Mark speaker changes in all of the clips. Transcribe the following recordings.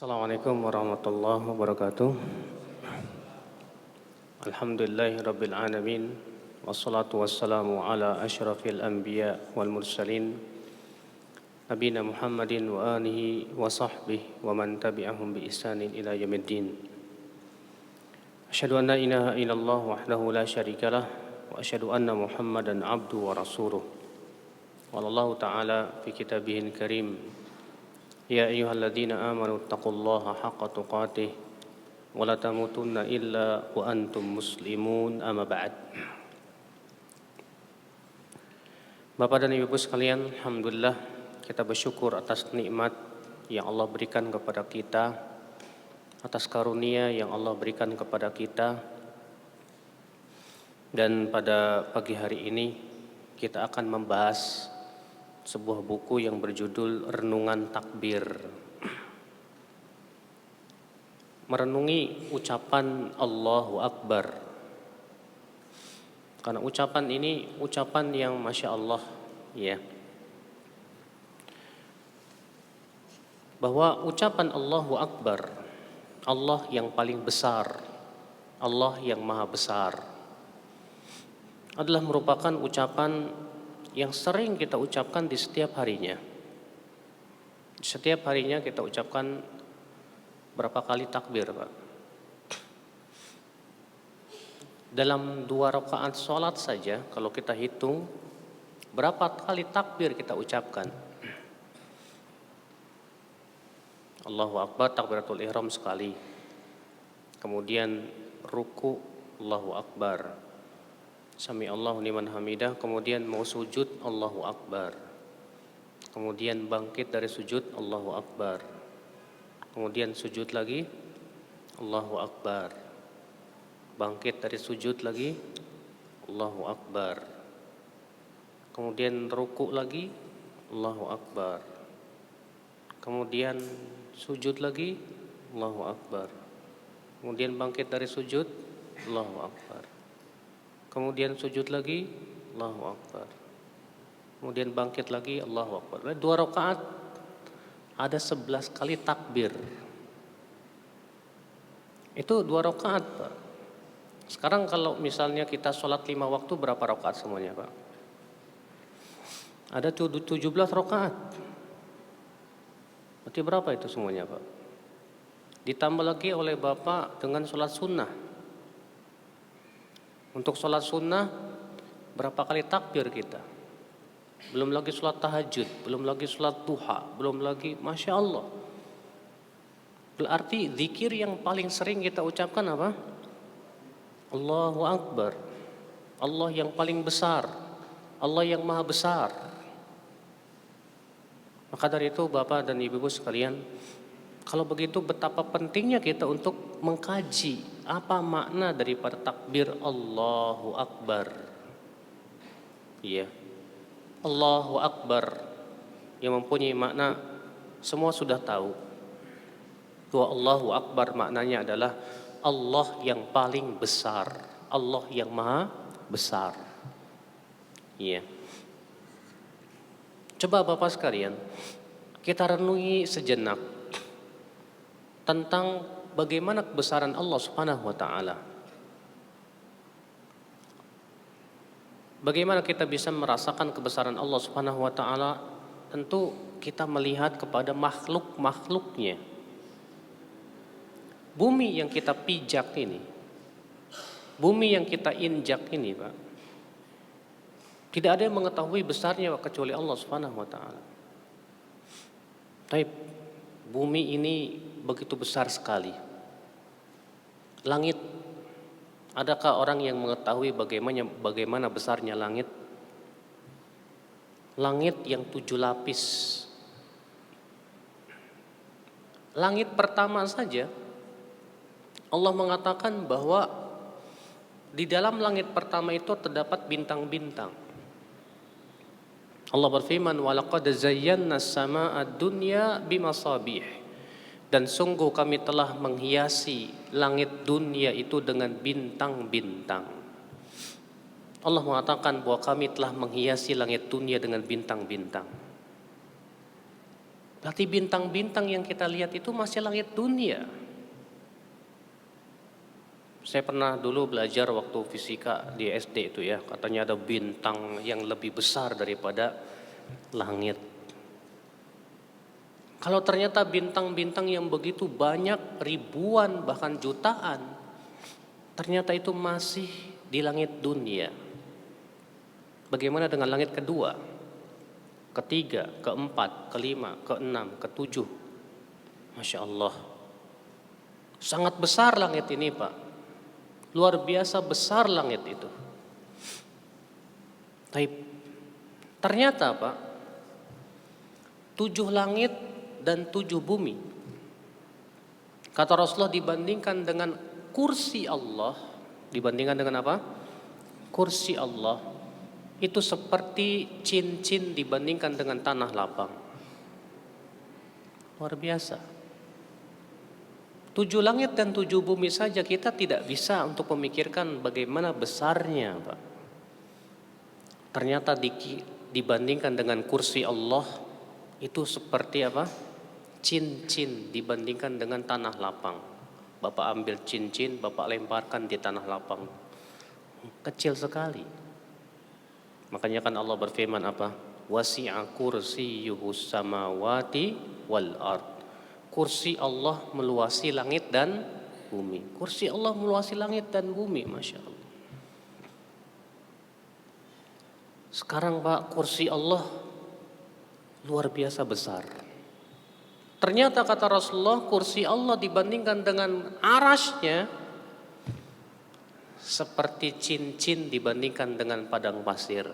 Speaker 1: Assalamualaikum warahmatullahi wabarakatuh. Alhamdulillahi rabbil alamin. Wassalatu wassalamu ala asyrafil anbiya wal mursalin Nabina Muhammadin wa alihi wa sahbihi wa man tabi'ahum bi ihsanin ila yaumiddin. Asyhadu an la ilaha illallah wahdahu la syarikalah wa asyhadu anna Muhammadan abduhu wa rasuluh. Qala Allah ta'ala fi kitabihil karim, ya ayyuhalladzina amanu taqullaha haqqa tuqatih wa la tamutunna illa wa antum muslimun, amma ba'd. Bapak dan Ibu sekalian, alhamdulillah kita bersyukur atas nikmat yang Allah berikan kepada kita, atas karunia yang Allah berikan kepada kita. Dan pada pagi hari ini kita akan membahas sebuah buku yang berjudul Renungan Takbir. Merenungi ucapan Allahu Akbar. Karena ucapan ini ucapan yang Masya Allah, ya. Bahwa ucapan Allahu Akbar, Allah yang paling besar, Allah yang maha besar, adalah merupakan ucapan yang sering kita ucapkan di setiap harinya. Setiap harinya kita ucapkan berapa kali takbir, Pak? Dalam 2 rakaat sholat saja, kalau kita hitung, berapa kali takbir kita ucapkan? Allahu Akbar, takbiratul ihram sekali. Kemudian ruku, Allahu Akbar. Sami Allahu liman hamidah. Kemudian mau sujud, Allahu Akbar. Kemudian bangkit dari sujud, Allahu Akbar. Kemudian sujud lagi, Allahu Akbar. Bangkit dari sujud lagi, Allahu Akbar. Kemudian ruku lagi, Allahu Akbar. Kemudian sujud lagi, Allahu Akbar. Kemudian bangkit dari sujud, Allahu Akbar. Kemudian sujud lagi, Allahu Akbar. Kemudian bangkit lagi, Allahu Akbar. 2 rakaat ada 11 kali takbir. Itu 2 rakaat, Pak. Sekarang kalau misalnya kita sholat 5 waktu, berapa rakaat semuanya, Pak? Ada 17 rakaat. Berarti berapa itu semuanya, Pak? Ditambah lagi oleh Bapak dengan sholat sunnah. Untuk sholat sunnah, berapa kali takbir kita? Belum lagi sholat tahajud, belum lagi sholat duha, belum lagi, Masya Allah. Berarti zikir yang paling sering kita ucapkan apa? Allahu Akbar. Allah yang paling besar, Allah yang maha besar. Maka dari itu Bapak dan Ibu sekalian, kalau begitu betapa pentingnya kita untuk mengkaji apa makna daripada takbir Allahu Akbar. Iya. Allahu Akbar yang mempunyai makna semua sudah tahu. Bahwa Allahu Akbar maknanya adalah Allah yang paling besar, Allah yang maha besar. Iya. Coba Bapak sekalian, kita renungi sejenak tentang bagaimana kebesaran Allah Subhanahu wa taala. Bagaimana kita bisa merasakan kebesaran Allah Subhanahu wa taala? Tentu kita melihat kepada makhluk-makhluknya. Bumi yang kita pijak ini, bumi yang kita injak ini, Pak, tidak ada yang mengetahui besarnya kecuali Allah Subhanahu wa taala. Tapi bumi ini begitu besar sekali. Langit, adakah orang yang mengetahui bagaimana besarnya langit? Langit yang 7 lapis. Langit pertama saja Allah mengatakan bahwa di dalam langit pertama itu terdapat bintang-bintang. Allah berfirman, "Walaqad zayyana as-samaa'a ad-dunya bimasabih." Dan sungguh kami telah menghiasi langit dunia itu dengan bintang-bintang. Allah mengatakan bahwa kami telah menghiasi langit dunia dengan bintang-bintang. Berarti bintang-bintang yang kita lihat itu masih langit dunia. Saya pernah dulu belajar waktu fisika di SD itu ya, katanya ada bintang yang lebih besar daripada langit. Kalau ternyata bintang-bintang yang begitu banyak, ribuan bahkan jutaan, ternyata itu masih di langit dunia. Bagaimana dengan langit kedua, ketiga, keempat, kelima, keenam, ketujuh? Masya Allah, sangat besar langit ini Pak. Luar biasa besar langit itu. Ternyata Pak, 7 langit dan 7 bumi, kata Rasulullah, dibandingkan dengan kursi Allah, dibandingkan dengan apa? Kursi Allah itu seperti cincin dibandingkan dengan tanah lapang. Luar biasa. 7 langit dan 7 bumi saja kita tidak bisa untuk memikirkan bagaimana besarnya Pak. Ternyata dibandingkan dengan kursi Allah itu seperti apa? Cincin dibandingkan dengan tanah lapang. Bapak ambil cincin, Bapak lemparkan di tanah lapang, kecil sekali. Makanya kan Allah berfirman apa? Wasi'a kursiyyuhus samawati wal ard. Kursi Allah meluasi langit dan bumi. Kursi Allah meluasi langit dan bumi, Masya Allah. Sekarang Pak, kursi Allah luar biasa besar. Ternyata kata Rasulullah, kursi Allah dibandingkan dengan arasnya seperti cincin dibandingkan dengan padang pasir.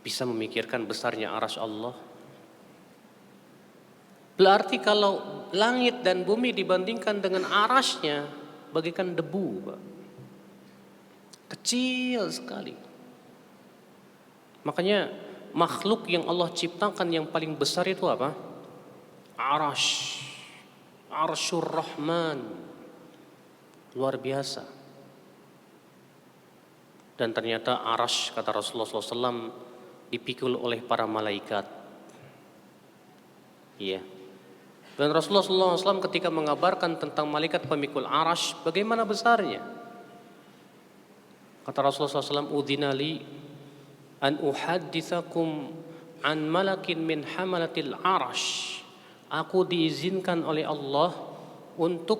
Speaker 1: Bisa memikirkan besarnya aras Allah? Berarti kalau langit dan bumi dibandingkan dengan arasnya bagaikan debu Pak. Kecil sekali. Makanya makhluk yang Allah ciptakan yang paling besar itu apa? Arash. Arsyur Rahman. Luar biasa. Dan ternyata arash, kata Rasulullah SAW, dipikul oleh para malaikat. Iya. Dan Rasulullah SAW ketika mengabarkan tentang malaikat pemikul arash, bagaimana besarnya? Kata Rasulullah SAW, udhinali an uhaddithakum an malakin min hamalatil arash. Aku diizinkan oleh Allah untuk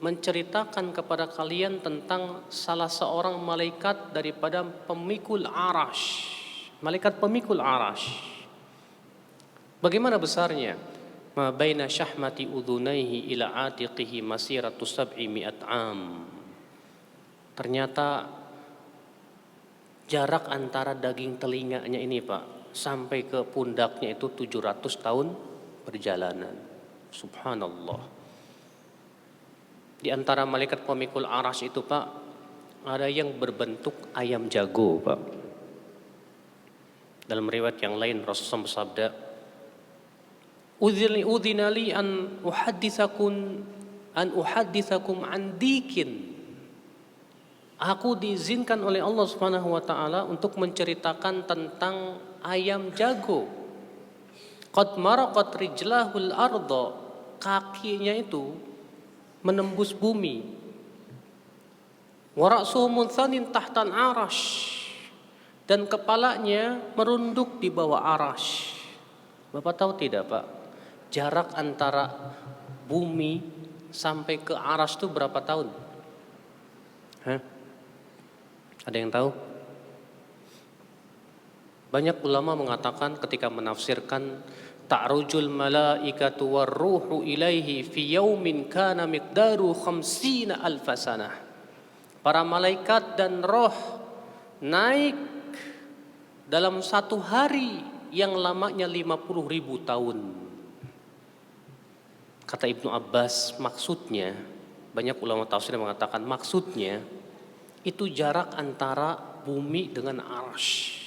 Speaker 1: menceritakan kepada kalian tentang salah seorang malaikat daripada pemikul arash. Malaikat pemikul arash. Bagaimana besarnya? Ma baina syahmati udhunaihi ila atiqihi masiratu 700 am. Ternyata jarak antara daging telinganya ini Pak sampai ke pundaknya itu 700 tahun perjalanan. Subhanallah. Di antara malaikat pemikul arash itu Pak, ada yang berbentuk ayam jago Pak. Dalam riwayat yang lain Rasulullah bersabda, udhinali an uhadditsakum an dikin. Aku diizinkan oleh Allah Subhanahu wa taala untuk menceritakan tentang ayam jago. Qad maraqat rijlahul arda, kakinya itu menembus bumi. Wa ra'suhu munthanin tahtan arash, dan kepalanya merunduk di bawah arash. Bapak tahu tidak Pak, jarak antara bumi sampai ke arash itu berapa tahun? Hah? Ada yang tahu? Banyak ulama mengatakan ketika menafsirkan ta'rujul malaikatu warruhu ilaihi fi yaumin kana miqdaru 50 alfasanah. Para malaikat dan roh naik dalam satu hari yang lamanya 50.000 tahun. Kata Ibnu Abbas, maksudnya, banyak ulama tafsir yang mengatakan maksudnya itu jarak antara bumi dengan arash.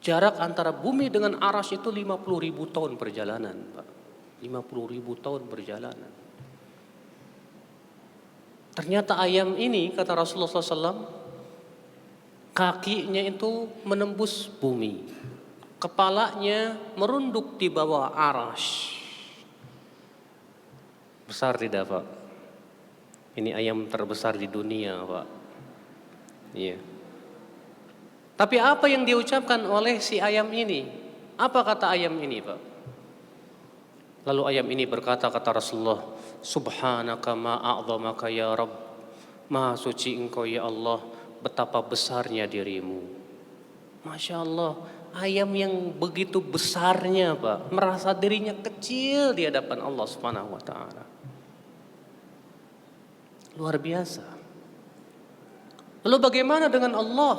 Speaker 1: Jarak antara bumi dengan arash itu 50.000 tahun perjalanan Pak. 50.000 tahun perjalanan. Ternyata ayam ini, kata Rasulullah SAW, kakinya itu menembus bumi. kepalanya merunduk di bawah arasy. Besar tidak, Pak? Ini ayam terbesar di dunia, Pak. Iya. Tapi apa yang diucapkan oleh si ayam ini? Apa kata ayam ini, Pak? Lalu ayam ini berkata, kata Rasulullah, Subhanaka ma'a'zamaka ya Rabb. Maha suci engkau ya Allah, betapa besarnya dirimu. Masya Allah, ayam yang begitu besarnya, Pak, merasa dirinya kecil di hadapan Allah Subhanahu wa taala. Luar biasa. Lalu bagaimana dengan Allah?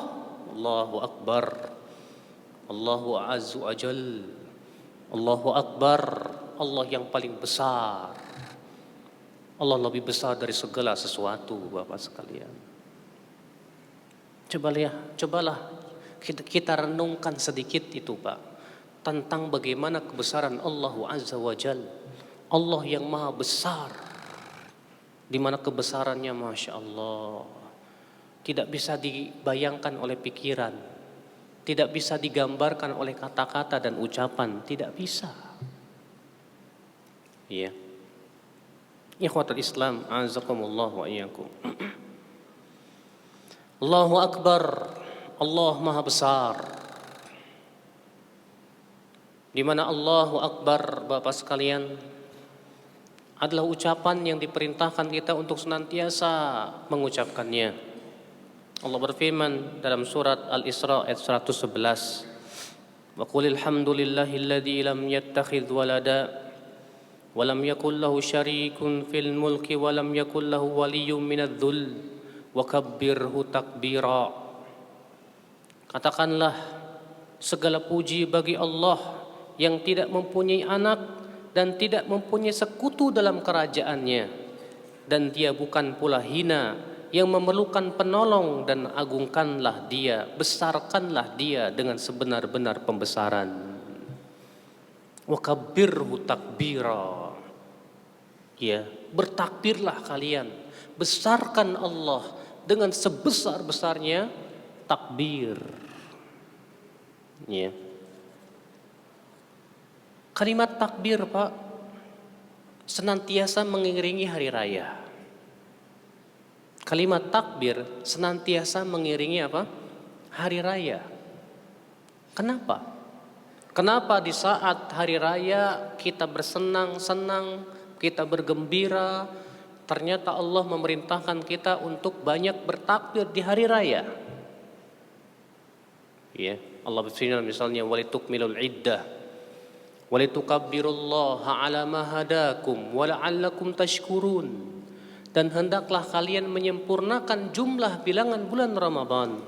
Speaker 1: Allahu Akbar. Allahu Azza wa Jal. Allahu Akbar. Allah yang paling besar. Allah lebih besar dari segala sesuatu, Bapak sekalian. Cobalah kita renungkan sedikit itu, Pak, tentang bagaimana kebesaran Allah Azza wa Jal. Allah yang maha besar, di mana kebesarannya Masya Allah tidak bisa dibayangkan oleh pikiran, tidak bisa digambarkan oleh kata-kata dan ucapan, tidak bisa. Iya. Ikhwatul Islam, azakumullah wa iyyakum. Allahu Akbar. Allah Maha Besar. Di mana Allahu Akbar, Bapak sekalian, adalah ucapan yang diperintahkan kita untuk senantiasa mengucapkannya. Allah berfirman dalam surat Al-Isra ayat 111, "Wa qulil hamdulillahilladzi lam yattakhidz walada wa lam yakul lahu syarikun fil mulki wa lam yakul lahu waliyyun minadh-dhull wa kabbirhu takbira." Katakanlah, segala puji bagi Allah yang tidak mempunyai anak dan tidak mempunyai sekutu dalam kerajaannya, dan dia bukan pula hina yang memerlukan penolong, dan agungkanlah dia, besarkanlah dia dengan sebenar-benar pembesaran. Wa kabbirhu takbira. Ya, bertakbirlah kalian, besarkan Allah dengan sebesar-besarnya takbir. Ya. Kalimat takbir, Pak, senantiasa mengiringi hari raya. Kalimat takbir senantiasa mengiringi apa? Hari raya. Kenapa? Kenapa di saat hari raya kita bersenang-senang, kita bergembira, ternyata Allah memerintahkan kita untuk banyak bertakbir di hari raya? Ya, Allah berfirman misalnya, walitukmilul iddah walitukabbirullaha ala ma hadakum wa la'allakum tashkurun. Dan hendaklah kalian menyempurnakan jumlah bilangan bulan Ramadan,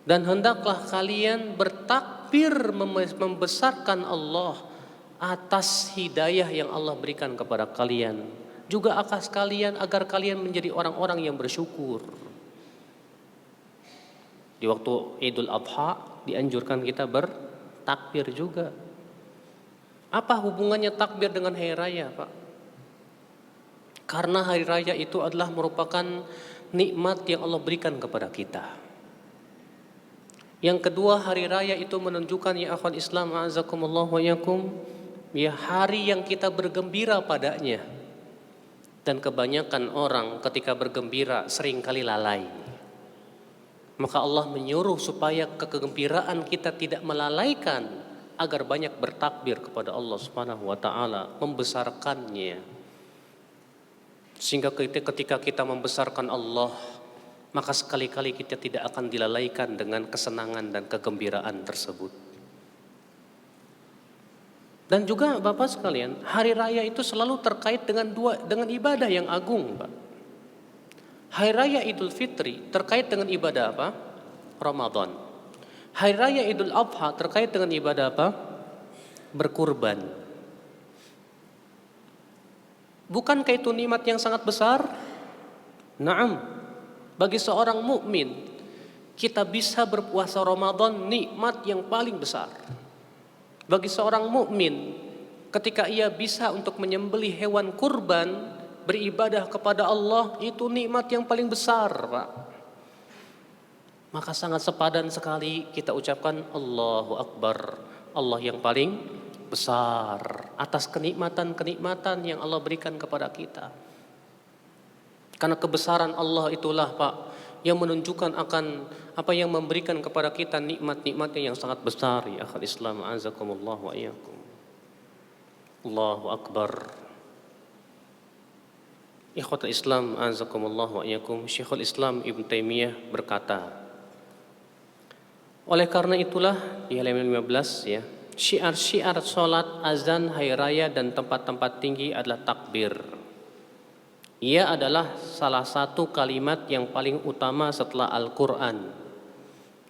Speaker 1: dan hendaklah kalian bertakbir membesarkan Allah atas hidayah yang Allah berikan kepada kalian, juga atas kalian agar kalian menjadi orang-orang yang bersyukur. Di waktu Idul Adha dianjurkan kita bertakbir juga. Apa hubungannya takbir dengan hari raya, Pak? Karena hari raya itu adalah merupakan nikmat yang Allah berikan kepada kita. Yang kedua, hari raya itu menunjukkan, ya akhwal Islam, a'azakumullah wa yakum, ya hari yang kita bergembira padanya. Dan kebanyakan orang ketika bergembira seringkali lalai. Maka Allah menyuruh supaya kegembiraan kita tidak melalaikan, agar banyak bertakbir kepada Allah Subhanahu wa taala, membesarkannya. Sehingga ketika kita membesarkan Allah, maka sekali-kali kita tidak akan dilalaikan dengan kesenangan dan kegembiraan tersebut. Dan juga Bapak sekalian, hari raya itu selalu terkait dengan ibadah yang agung, Pak. Hari raya Idul Fitri terkait dengan ibadah apa? Ramadan. Hari raya Idul Adha terkait dengan ibadah apa? Berkurban. Bukankah itu nikmat yang sangat besar? Naam. Bagi seorang mukmin, kita bisa berpuasa Ramadan nikmat yang paling besar. Bagi seorang mukmin, ketika ia bisa untuk menyembelih hewan kurban, beribadah kepada Allah, itu nikmat yang paling besar, Pak. Maka sangat sepadan sekali kita ucapkan Allahu Akbar. Allah yang paling besar atas kenikmatan-kenikmatan yang Allah berikan kepada kita. Karena kebesaran Allah itulah Pak yang menunjukkan akan apa yang memberikan kepada kita nikmat-nikmatnya yang sangat besar. Ya akhal Islam, azakumullah wa iyyakum. Allahu Akbar. Ikhwatul Islam, azakumullah wa iyyakum. Syekhul Islam Ibn Taimiyah berkata, oleh karena itulah di halaman 15 ya, syiar-syiar salat, azan, hari raya dan tempat-tempat tinggi adalah takbir. Ia adalah salah satu kalimat yang paling utama setelah Al-Qur'an.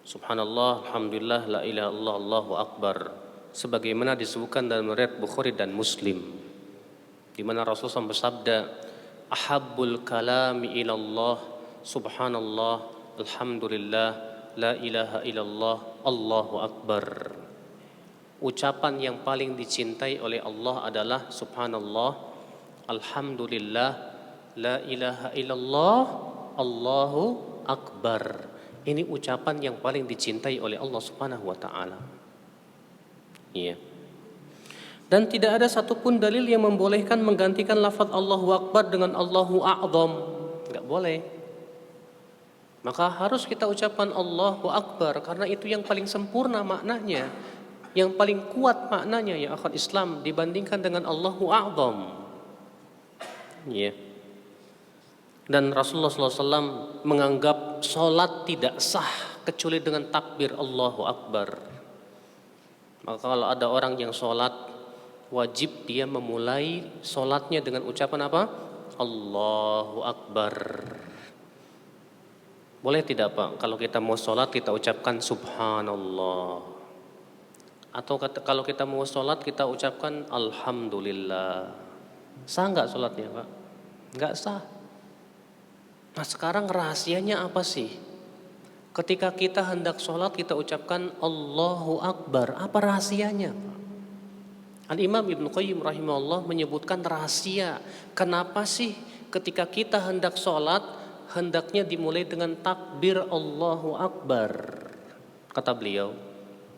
Speaker 1: Subhanallah, alhamdulillah, la ilaha illallah, Allahu akbar. Sebagaimana disebutkan dalam riwayat Bukhari dan Muslim, di mana Rasulullah bersabda, ahabbul kalami ilallah, subhanallah, alhamdulillah, la ilaha illallah, Allahu akbar. Ucapan yang paling dicintai oleh Allah adalah subhanallah, alhamdulillah, la ilaha illallah, Allahu akbar. Ini ucapan yang paling dicintai oleh Allah Subhanahu wa taala. Iya. Dan tidak ada satupun dalil yang membolehkan menggantikan lafaz Allahu akbar dengan Allahu a'zam. Enggak boleh. Maka harus kita ucapkan Allahu Akbar karena itu yang paling sempurna maknanya, yang paling kuat maknanya ya akhwat Islam dibandingkan dengan Allahu A'zam. Ya. Dan Rasulullah SAW menganggap sholat tidak sah kecuali dengan takbir Allahu Akbar. Maka kalau ada orang yang sholat, wajib dia memulai sholatnya dengan ucapan apa? Allahu Akbar. Boleh tidak Pak, kalau kita mau sholat kita ucapkan subhanallah. Atau kalau kita mau sholat kita ucapkan alhamdulillah. Sah nggak sholatnya Pak? Nggak sah. Nah sekarang rahasianya apa sih? Ketika kita hendak sholat kita ucapkan Allahu Akbar. Apa rahasianya Pak? Al-Imam Ibn Qayyim rahimahullah menyebutkan rahasia. Kenapa sih ketika kita hendak sholat hendaknya dimulai dengan takbir Allahu Akbar. Kata beliau,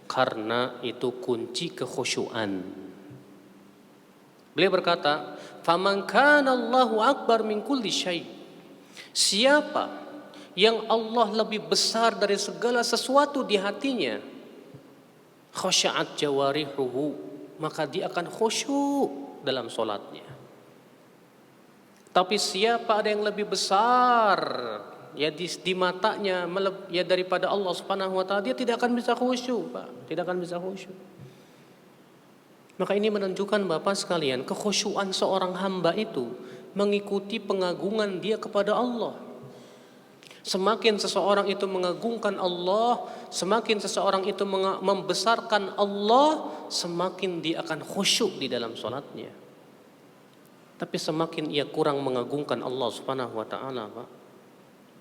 Speaker 1: karena itu kunci kekhusyuan. Beliau berkata, "Faman kana Allahu Akbar min kulli syai." Siapa yang Allah lebih besar dari segala sesuatu di hatinya, khasya'at jawarihuhu, maka dia akan khusyuk dalam salatnya. Tapi siapa ada yang lebih besar ya di matanya ya daripada Allah Subhanahu wa taala, dia tidak akan bisa khusyuk, Pak. Tidak akan bisa khusyuk. Maka ini menunjukkan Bapak sekalian, kekhusyuan seorang hamba itu mengikuti pengagungan dia kepada Allah. Semakin seseorang itu mengagungkan Allah, semakin seseorang itu membesarkan Allah, semakin dia akan khusyuk di dalam salatnya. Tapi semakin ia kurang mengagungkan Allah Subhanahu wa taala, Pak,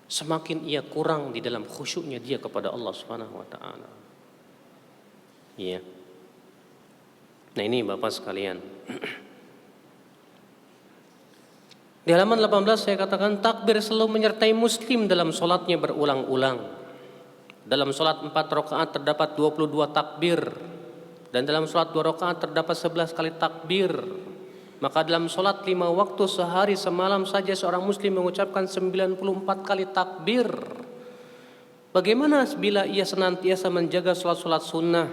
Speaker 1: semakin ia kurang di dalam khusyuknya dia kepada Allah Subhanahu wa taala. Iya. Nah, ini Bapak sekalian. Di halaman 18 saya katakan takbir selalu menyertai muslim dalam salatnya berulang-ulang. Dalam salat 4 rakaat terdapat 22 takbir dan dalam salat 2 rakaat terdapat 11 kali takbir. Maka dalam sholat 5 waktu sehari semalam saja seorang muslim mengucapkan 94 kali takbir. Bagaimana bila ia senantiasa menjaga sholat-sholat sunnah?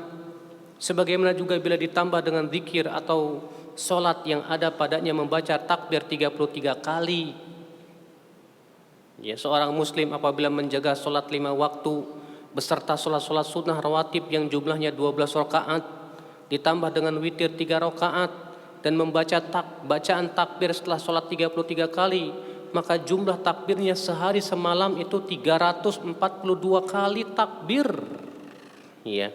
Speaker 1: Sebagaimana juga bila ditambah dengan zikir atau sholat yang ada padanya membaca takbir 33 kali. Ya, seorang muslim apabila menjaga sholat 5 waktu beserta sholat-sholat sunnah rawatib yang jumlahnya 12 rakaat ditambah dengan witir 3 rakaat dan membaca bacaan takbir setelah sholat 33 kali, maka jumlah takbirnya sehari semalam itu 342 kali takbir. Ya.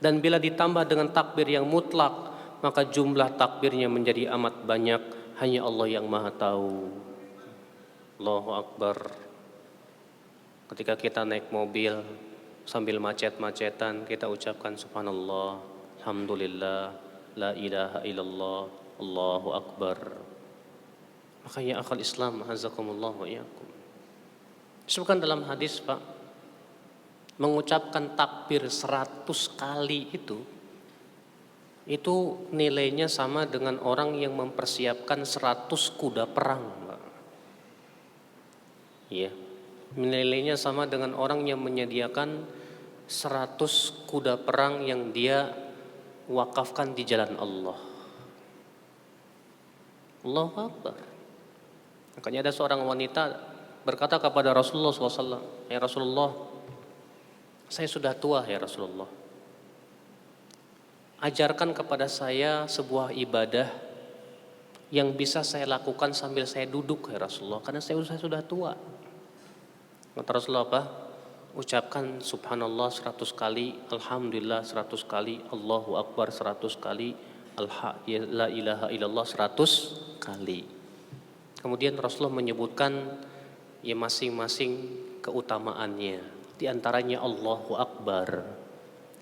Speaker 1: Dan bila ditambah dengan takbir yang mutlak, maka jumlah takbirnya menjadi amat banyak, hanya Allah yang Maha tahu. Allahu Akbar. Ketika kita naik mobil sambil macet-macetan, kita ucapkan subhanallah, alhamdulillah, la ilaha illallah, Allahu Akbar. Makanya akal Islam, azakumullah wa iyyakum. Disebutkan dalam hadis Pak, mengucapkan takbir 100 kali itu nilainya sama dengan orang yang mempersiapkan 100 kuda perang, Pak. Ya, nilainya sama dengan orang yang menyediakan 100 kuda perang yang dia wakafkan di jalan Allah. Allahu Akbar. Makanya ada seorang wanita berkata kepada Rasulullah SAW, "Ya Rasulullah, saya sudah tua ya Rasulullah. Ajarkan kepada saya sebuah ibadah yang bisa saya lakukan sambil saya duduk ya Rasulullah, karena saya sudah tua." Kata Rasulullah apa? Ucapkan subhanallah 100 kali, alhamdulillah 100 kali, Allahu Akbar 100 kali, la ilaha illallah 100 kali. Kemudian Rasulullah menyebutkan ya masing-masing keutamaannya. Di antaranya Allahu Akbar.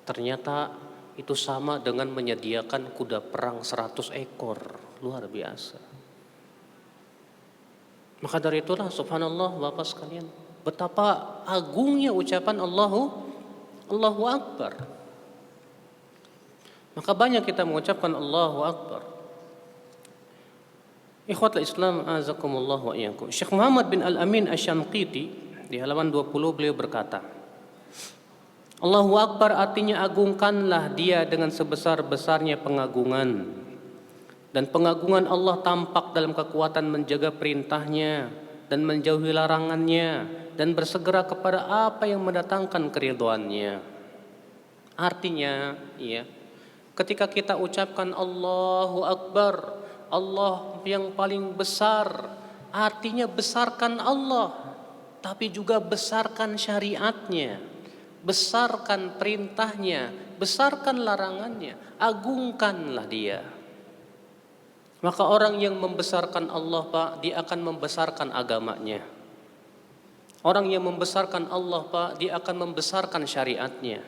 Speaker 1: Ternyata itu sama dengan menyediakan kuda perang 100 ekor. Luar biasa. Maka dari itulah subhanallah Bapak sekalian, betapa agungnya ucapan Allahu Akbar. Maka banyak kita mengucapkan Allahu Akbar. Ikhwatul Islam azakumullah wa iyyakum. Syekh Muhammad bin Al-Amin Asy-Syamqiti di halaman 20 beliau berkata, Allahu Akbar artinya agungkanlah dia dengan sebesar-besarnya pengagungan. Dan pengagungan Allah tampak dalam kekuatan menjaga perintahnya dan menjauhi larangannya dan bersegera kepada apa yang mendatangkan keridhaannya. Artinya, ya, ketika kita ucapkan Allahu Akbar, Allah yang paling besar, artinya besarkan Allah, tapi juga besarkan syariatnya, besarkan perintahnya, besarkan larangannya, agungkanlah dia. Maka orang yang membesarkan Allah, Pak, dia akan membesarkan agamanya. Orang yang membesarkan Allah, Pak, dia akan membesarkan syariatnya.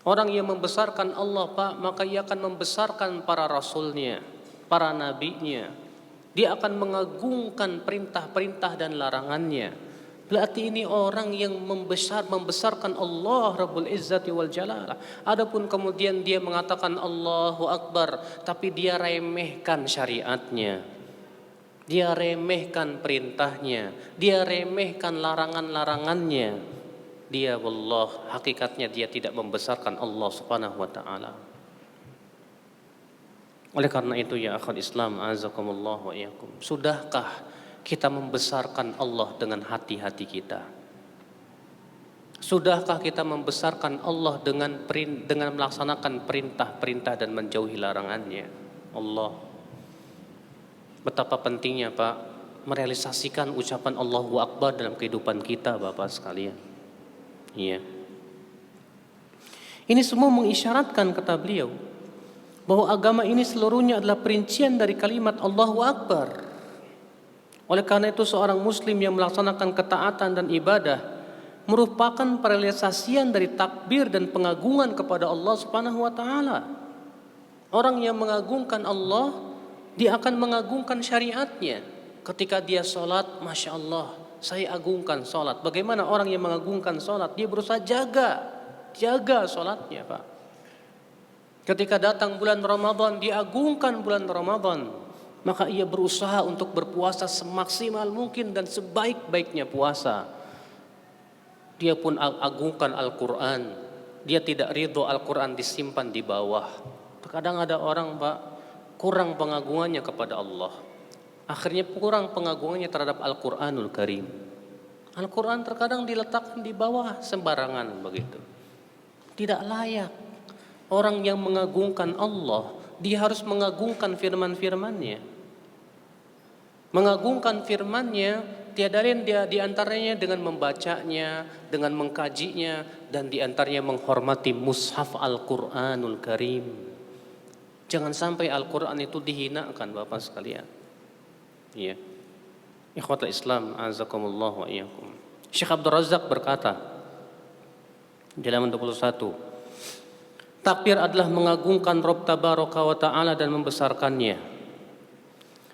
Speaker 1: Orang yang membesarkan Allah, Pak, maka ia akan membesarkan para rasulnya, para nabinya. Dia akan mengagungkan perintah-perintah dan larangannya. Berarti ini orang yang membesarkan Allah Rabbul Izzati wal Jalalah. Adapun kemudian dia mengatakan Allahu Akbar, tapi dia remehkan syariatnya, dia remehkan perintahnya, dia remehkan larangan-larangannya, dia wallah hakikatnya dia tidak membesarkan Allah Subhanahu wa taala. Oleh karena itu ya akhwat Islam azakumullah wa iyyakum, sudahkah kita membesarkan Allah dengan hati-hati kita? Sudahkah kita membesarkan Allah dengan melaksanakan perintah-perintah dan menjauhi larangannya? Allah, betapa pentingnya Pak merealisasikan ucapan Allahu Akbar dalam kehidupan kita Bapak sekalian. Iya. Ini semua mengisyaratkan kata beliau bahwa agama ini seluruhnya adalah perincian dari kalimat Allahu Akbar. Oleh karena itu seorang muslim yang melaksanakan ketaatan dan ibadah merupakan perealisasian dari takbir dan pengagungan kepada Allah Subhanahu wa taala. Orang yang mengagungkan Allah, dia akan mengagungkan syariatnya. Ketika dia sholat, Masya Allah, saya agungkan sholat. Bagaimana orang yang mengagungkan sholat? Dia berusaha jaga sholatnya Pak. Ketika datang bulan Ramadan, dia agungkan bulan Ramadan. Maka ia berusaha untuk berpuasa semaksimal mungkin dan sebaik-baiknya puasa. Dia pun agungkan Al-Quran. Dia tidak ridho Al-Quran disimpan di bawah. Terkadang ada orang Pak, kurang pengagungannya kepada Allah. Akhirnya kurang pengagungannya terhadap Al-Quranul Karim. Al-Quran terkadang diletakkan di bawah sembarangan begitu. Tidak layak. Orang yang mengagungkan Allah, dia harus mengagungkan firman-firmannya. Mengagungkan firman-Nya tiada lain dia diantaranya dengan membacanya, dengan mengkajinya, dan diantaranya menghormati mushaf Al-Quranul Karim. Jangan sampai Al-Quran itu dihinakan Bapak sekalian. Ya. Ikhwatul Islam azakumullah wa iyyakum. Syekh Abdul Razak berkata di halaman 21, takbir adalah mengagungkan Rabb Tabaraka wa Ta'ala dan membesarkannya,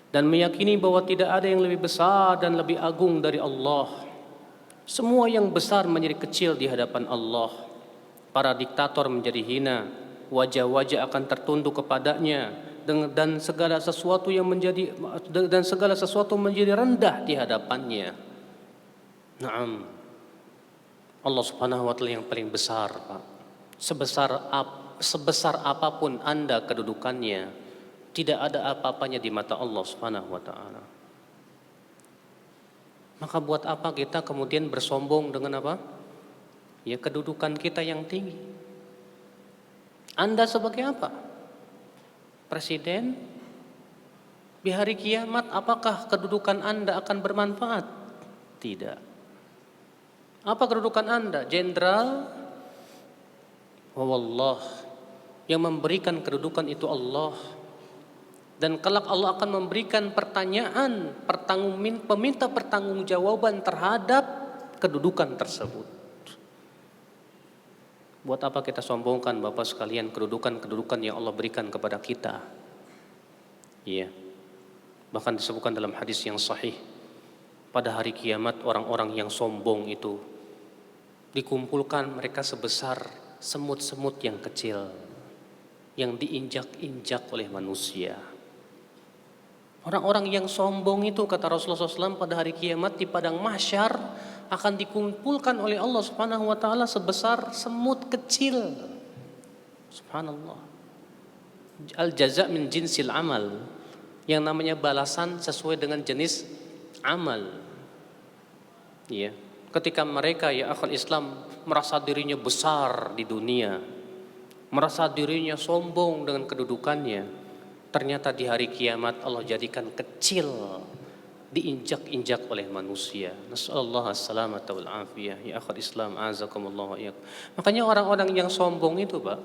Speaker 1: dan meyakini bahwa tidak ada yang lebih besar dan lebih agung dari Allah. Semua yang besar menjadi kecil di hadapan Allah. Para diktator menjadi hina, wajah-wajah akan tertunduk kepadanya, dan segala sesuatu menjadi rendah di hadapannya. Naam. Allah Subhanahu wa taala yang paling besar, Pak. Sebesar apapun Anda kedudukannya, tidak ada apa-apanya di mata Allah Subhanahu wa taala. Maka buat apa kita kemudian bersombong dengan apa? Ya, kedudukan kita yang tinggi. Anda sebagai apa? Presiden? Di hari kiamat apakah kedudukan Anda akan bermanfaat? Tidak. Apa kedudukan Anda? Jenderal? Wallah, yang memberikan kedudukan itu Allah. Dan kelak Allah akan memberikan pertanyaan, peminta pertanggungjawaban terhadap kedudukan tersebut. Buat apa kita sombongkan Bapak sekalian kedudukan yang Allah berikan kepada kita? Iya. Bahkan disebutkan dalam hadis yang sahih, pada hari kiamat orang-orang yang sombong itu dikumpulkan, mereka sebesar semut-semut yang kecil yang diinjak-injak oleh manusia. Orang-orang yang sombong itu, kata Rasulullah SAW, pada hari kiamat di padang mahsyar akan dikumpulkan oleh Allah Subhanahu wa taala sebesar semut kecil. Subhanallah. Al jaza' min jinsil amal. Yang namanya balasan sesuai dengan jenis amal. Ya. Ketika mereka, ya akhwal Islam, merasa dirinya besar di dunia, merasa dirinya sombong dengan kedudukannya, ternyata di hari kiamat Allah jadikan kecil, diinjak-injak oleh manusia. Nasallallahu as-salamata wal afiyah. Ya akhwal Islam, azakumullah wa iyyakum. Makanya orang-orang yang sombong itu, Pak,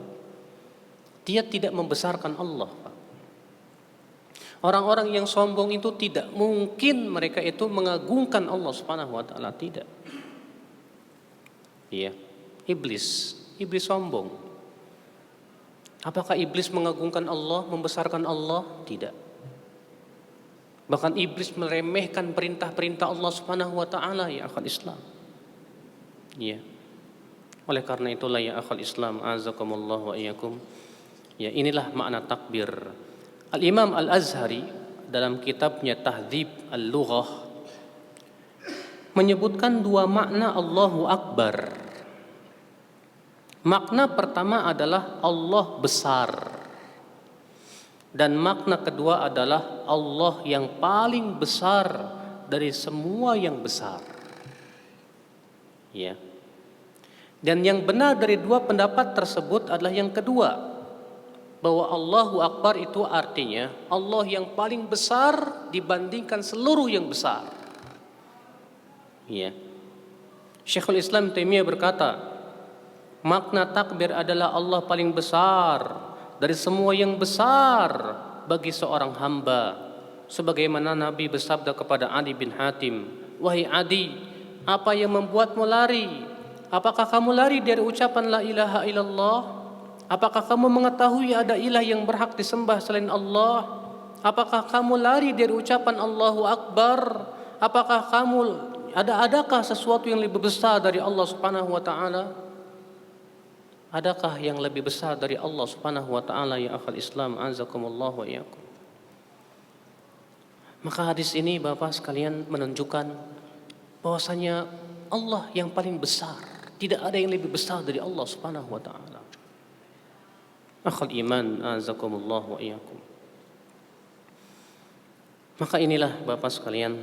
Speaker 1: dia tidak membesarkan Allah, Pak. Orang-orang yang sombong itu tidak mungkin mereka itu mengagungkan Allah Subhanahu wa taala, tidak. Iya, iblis sombong. Apakah iblis mengagungkan Allah, membesarkan Allah? Tidak. Bahkan iblis meremehkan perintah-perintah Allah Subhanahu wa taala, ya akhwal Islam. Iya. Oleh karena itulah, ya akhwal Islam, azakumullah wa iyyakum. Ya, inilah makna takbir. Al-Imam Al-Azhari dalam kitabnya Tahdzib Al-Lughah menyebutkan dua makna Allahu Akbar. Makna pertama adalah Allah besar, dan makna kedua adalah Allah yang paling besar dari semua yang besar. Ya. Dan yang benar dari dua pendapat tersebut adalah yang kedua, bahwa Allahu Akbar itu artinya Allah yang paling besar dibandingkan seluruh yang besar. Ya. Syekhul Islam Taimiyah berkata, makna takbir adalah Allah paling besar dari semua yang besar bagi seorang hamba. Sebagaimana Nabi bersabda kepada Adi bin Hatim, "Wahai Adi, apa yang membuatmu lari? Apakah kamu lari dari ucapan la ilaha illallah? Apakah kamu mengetahui ada ilah yang berhak disembah selain Allah? Apakah kamu lari dari ucapan Allahu Akbar? Adakah sesuatu yang lebih besar dari Allah Subhanahu wa taala? Adakah yang lebih besar dari Allah Subhanahu wa taala, ya akhwal Islam, azakumullah wa iyyakum?" Maka hadis ini Bapak sekalian menunjukkan bahwasanya Allah yang paling besar, tidak ada yang lebih besar dari Allah Subhanahu wa taala. Akhul iman, azakumullah wa iyyakum. Maka inilah Bapak sekalian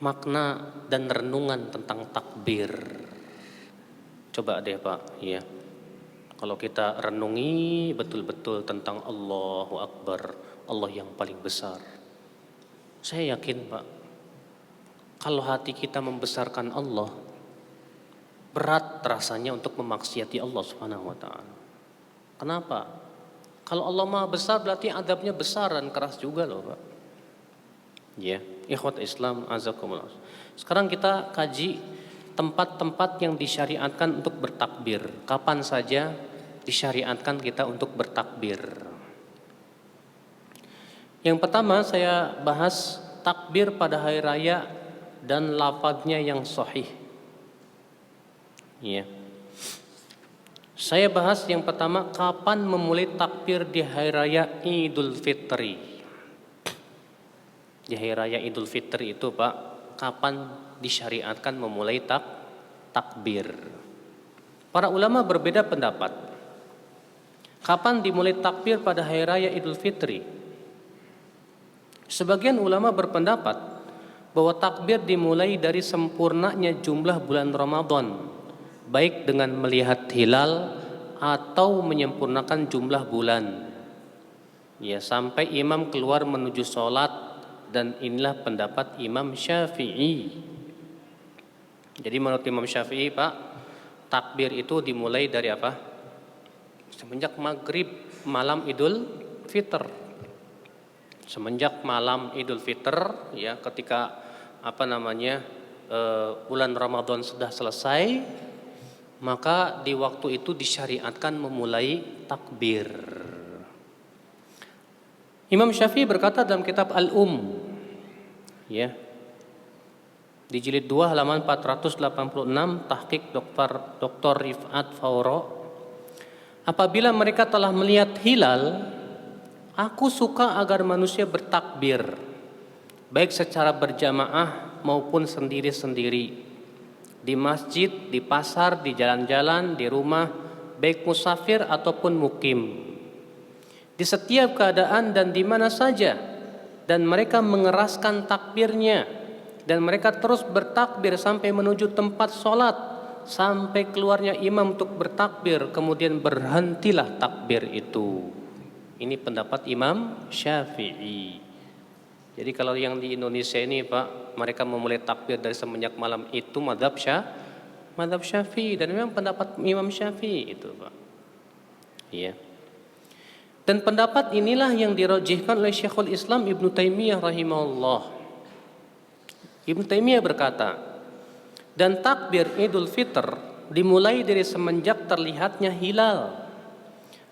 Speaker 1: makna dan renungan tentang takbir. Coba deh Pak, ya. Kalau kita renungi betul-betul tentang Allahu Akbar, Allah yang paling besar. Saya yakin Pak, kalau hati kita membesarkan Allah, berat rasanya untuk memaksiati Allah Subhanahu wa taala. Kenapa? Kalau Allah Maha besar berarti adabnya besar dan keras juga loh Pak. Ya, ikhwat Islam, azakumullah. Sekarang kita kaji tempat-tempat yang disyariatkan untuk bertakbir. Kapan saja disyariatkan kita untuk bertakbir. Yang pertama saya bahas takbir pada hari raya dan lafadznya yang sahih. Ya. Saya bahas yang pertama, kapan memulai takbir di hari raya Idul Fitri. Di hari raya Idul Fitri itu Pak, kapan disyariatkan memulai takbir? Para ulama berbeda pendapat. Kapan dimulai takbir pada hari raya Idul Fitri? Sebagian ulama berpendapat bahwa takbir dimulai dari sempurnanya jumlah bulan Ramadan, baik dengan melihat hilal atau menyempurnakan jumlah bulan. Ya, sampai imam keluar menuju sholat, dan inilah pendapat Imam Syafi'i. Jadi menurut Imam Syafi'i Pak, takbir itu dimulai dari apa? Semenjak maghrib malam Idul Fitr. Semenjak malam Idul Fitr, ya, ketika bulan Ramadan sudah selesai, maka di waktu itu disyariatkan memulai takbir. Imam Syafi'i berkata dalam kitab Al-Um, ya, di jilid 2 halaman 486, tahqiq Dr. Rifat Fauro, apabila mereka telah melihat hilal, aku suka agar manusia bertakbir, baik secara berjamaah maupun sendiri-sendiri, di masjid, di pasar, di jalan-jalan, di rumah, baik musafir ataupun mukim, di setiap keadaan dan di mana saja, dan mereka mengeraskan takbirnya, dan mereka terus bertakbir sampai menuju tempat sholat, sampai keluarnya imam untuk bertakbir, kemudian berhentilah takbir itu. Ini pendapat Imam Syafi'i. Jadi kalau yang di Indonesia ini Pak, mereka memulai takbir dari semenjak malam itu mazhab Syafi'i, dan memang pendapat Imam Syafi'i itu Pak. Iya. Dan pendapat inilah yang dirajihkan oleh Syekhul Islam Ibnu Taimiyah rahimahullah. Ibnu Taimiyah berkata, dan takbir Idul Fitr dimulai dari semenjak terlihatnya hilal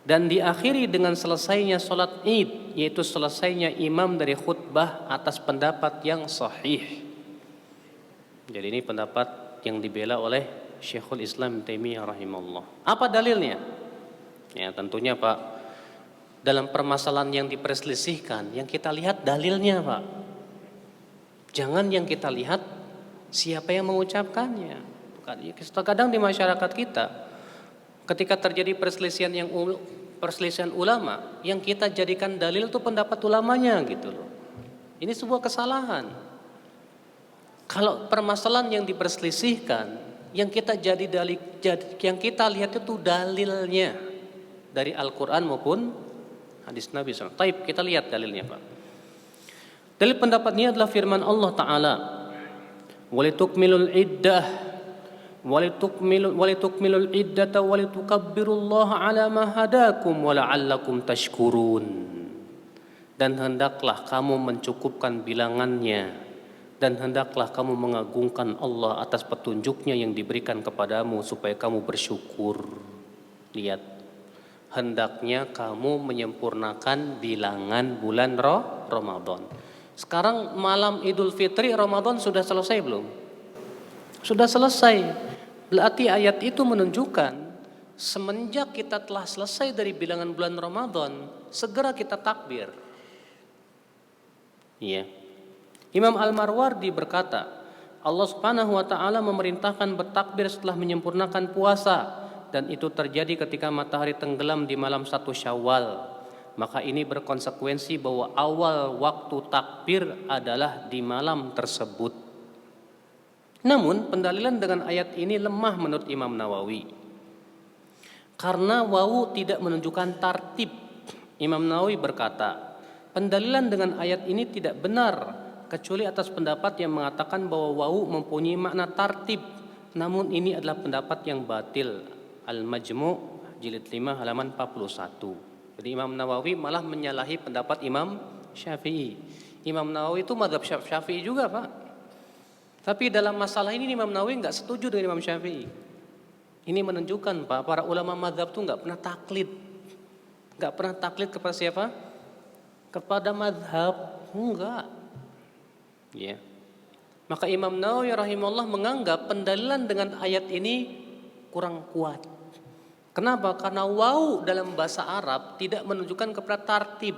Speaker 1: dan diakhiri dengan selesainya sholat Id, yaitu selesainya imam dari khutbah atas pendapat yang sahih. Jadi ini pendapat yang dibela oleh Syekhul Islam Taimiyah rahimahullah. Apa dalilnya? Ya tentunya Pak, dalam permasalahan yang diperselisihkan, yang kita lihat dalilnya Pak. Jangan yang kita lihat siapa yang mengucapkannya. Kadang di masyarakat kita, ketika terjadi perselisihan ulama, yang kita jadikan dalil itu pendapat ulamanya gitu loh. Ini sebuah kesalahan. Kalau permasalahan yang diperselisihkan, yang kita yang kita lihat itu dalilnya dari Al-Quran maupun hadis Nabi SAW. Taib, kita lihat dalilnya Pak. Dalil pendapatnya adalah firman Allah Ta'ala, walitukmilul iddah walitukmilul iddata walitukabbirullaha ala ma hadakum wala'allakum tashkurun. Dan hendaklah kamu mencukupkan bilangannya, dan hendaklah kamu mengagungkan Allah atas petunjuknya yang diberikan kepadamu supaya kamu bersyukur. Lihat, hendaknya kamu menyempurnakan bilangan bulan Ramadan. Sekarang malam Idul Fitri Ramadan sudah selesai belum? Sudah selesai. Berarti ayat itu menunjukkan semenjak kita telah selesai dari bilangan bulan Ramadan, segera kita takbir. Iya. Imam Al-Marwardi berkata, Allah Subhanahu wa taala memerintahkan bertakbir setelah menyempurnakan puasa, dan itu terjadi ketika matahari tenggelam di malam 1 Syawal. Maka ini berkonsekuensi bahwa awal waktu takbir adalah di malam tersebut. Namun pendalilan dengan ayat ini lemah menurut Imam Nawawi, karena wawu tidak menunjukkan tartib. Imam Nawawi berkata, pendalilan dengan ayat ini tidak benar kecuali atas pendapat yang mengatakan bahwa wawu mempunyai makna tartib. Namun ini adalah pendapat yang batil. Al-Majmu' jilid 5 halaman 41. Jadi Imam Nawawi malah menyalahi pendapat Imam Syafi'i. Imam Nawawi itu mazhab Syafi'i juga Pak. Tapi dalam masalah ini Imam Nawawi enggak setuju dengan Imam Syafi'i. Ini menunjukkan Pak, para ulama mazhab itu enggak pernah taklid. Enggak pernah taklid kepada siapa? Kepada mazhab. Enggak. Ya. Maka Imam Nawawi rahimahullah menganggap pendalilan dengan ayat ini kurang kuat. Kenapa? Karena waw dalam bahasa Arab tidak menunjukkan kepada tartib.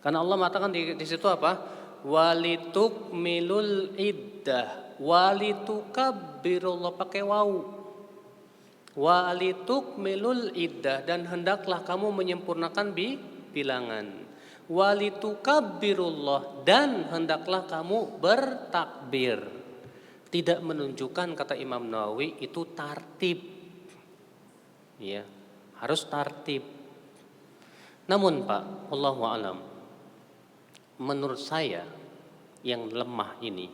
Speaker 1: Karena Allah mengatakan di situ apa? Walitukmilul iddah, walitukabirullah, pakai waw. Walitukmilul iddah, dan hendaklah kamu menyempurnakan bilangan. Walitukabirullah, dan hendaklah kamu bertakbir. Tidak menunjukkan, kata Imam Nawawi, itu tartib. Ya, harus tartib. Namun Pak, wallahu alam, menurut saya yang lemah ini,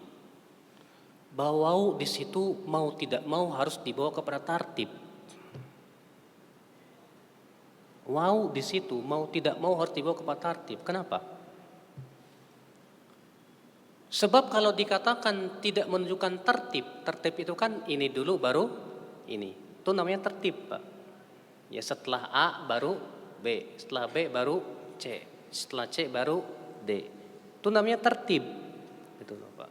Speaker 1: bahwa di situ mau tidak mau harus dibawa kepada tartib. Wow, di situ mau tidak mau harus dibawa kepada tartib. Kenapa? Sebab kalau dikatakan tidak menunjukkan tertib, tertib itu kan ini dulu baru ini. Itu namanya tertib, Pak. Ya, setelah A baru B, setelah B baru C, setelah C baru D. Itu namanya tertib. Itu loh, Pak.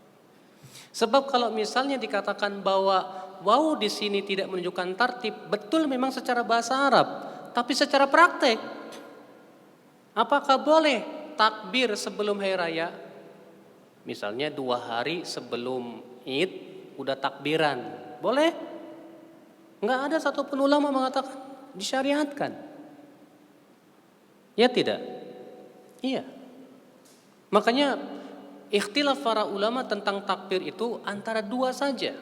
Speaker 1: Sebab kalau misalnya dikatakan bahwa wow di sini tidak menunjukkan tertib, betul memang secara bahasa Arab, tapi secara praktek, apakah boleh takbir sebelum hari raya? Misalnya 2 hari sebelum Id udah takbiran, boleh? Enggak ada satupun ulama mengatakan disyariatkan. Ya tidak? Iya. Makanya ikhtilaf para ulama tentang takbir itu antara 2 saja.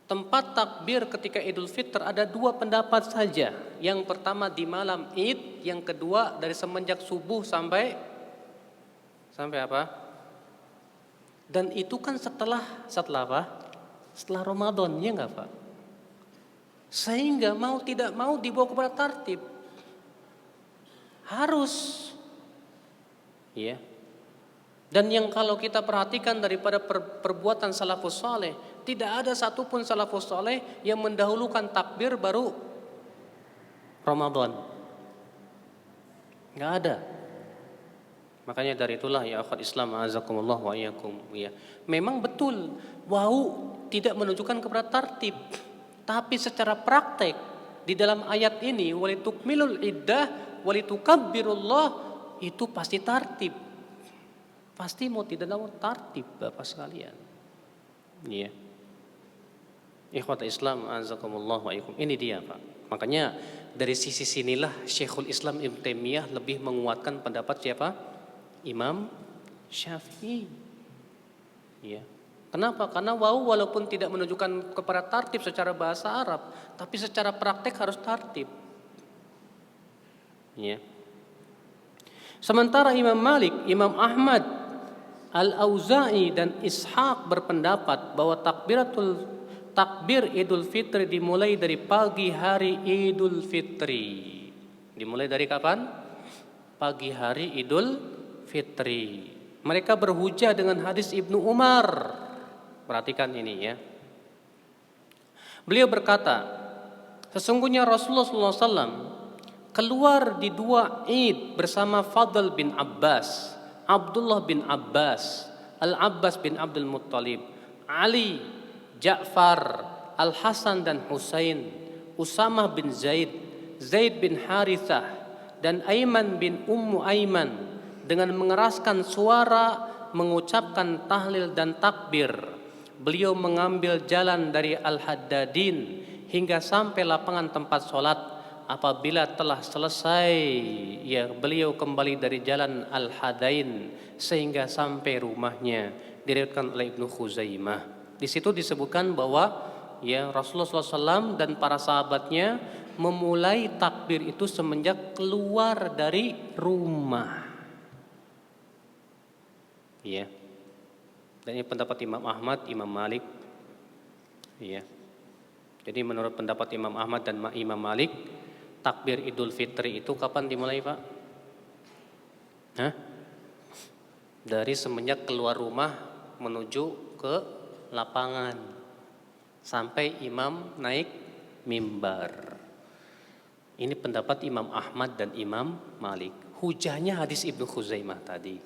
Speaker 1: Tempat takbir ketika Idul Fitr ada 2 pendapat saja. Yang pertama di malam Id, yang kedua dari semenjak subuh sampai apa? Dan itu kan setelah apa? Setelah Ramadan, ya enggak, Pak? Sehingga mau tidak mau dibawa kepada tartib. Harus. Ya. Dan yang kalau kita perhatikan daripada perbuatan salafus saleh, tidak ada satupun salafus saleh yang mendahulukan takbir baru Ramadan. Enggak ada. Makanya dari itulah ya akhwat Islam azakumullah wa iyyakum, ya. Memang betul wau tidak menunjukkan kepada tartib, tapi secara praktek di dalam ayat ini walitukmilul iddah walitukabbirullah itu pasti tartib. Pasti mau tidak mau tartib, Bapak sekalian. Iya. Ikhwat Islam azakumullah wa iyyakum. Ini dia, Pak. Makanya dari sisi sinilah Syekhul Islam Ibnu Taimiyah lebih menguatkan pendapat siapa? Imam Syafi'i. Ya. Kenapa? Karena wau walaupun tidak menunjukkan kepada tartib secara bahasa Arab, tapi secara praktek harus tartib. Ya. Sementara Imam Malik, Imam Ahmad, Al-Auza'i dan Ishaq berpendapat bahwa takbir Idul Fitri dimulai dari pagi hari Idul Fitri. Dimulai dari kapan? Pagi hari Idul Fitri. Mereka berhujah dengan hadis Ibnu Umar. Perhatikan ini ya. Beliau berkata, sesungguhnya Rasulullah SAW keluar di 2 Id bersama Fadl bin Abbas, Abdullah bin Abbas, Al-Abbas bin Abdul Muttalib, Ali, Ja'far, Al-Hasan dan Husain, Usamah bin Zaid, Zaid bin Harithah, dan Aiman bin Ummu Aiman, dengan mengeraskan suara mengucapkan tahlil dan takbir. Beliau mengambil jalan dari Al-Haddadin hingga sampai lapangan tempat sholat. Apabila telah selesai, ya beliau kembali dari jalan Al-Hadain sehingga sampai rumahnya. Diriwayatkan oleh Ibnu Khuzaimah. Di situ disebutkan bahwa ya Rasulullah SAW dan para sahabatnya memulai takbir itu semenjak keluar dari rumah. Ya. Dan ini pendapat Imam Ahmad, Imam Malik. Ya. Jadi menurut pendapat Imam Ahmad dan Imam Malik, takbir Idul Fitri itu kapan dimulai, Pak? Hah? Dari semenjak keluar rumah menuju ke lapangan sampai imam naik mimbar. Ini pendapat Imam Ahmad dan Imam Malik. Hujahnya hadis Ibnu Khuzaimah tadi.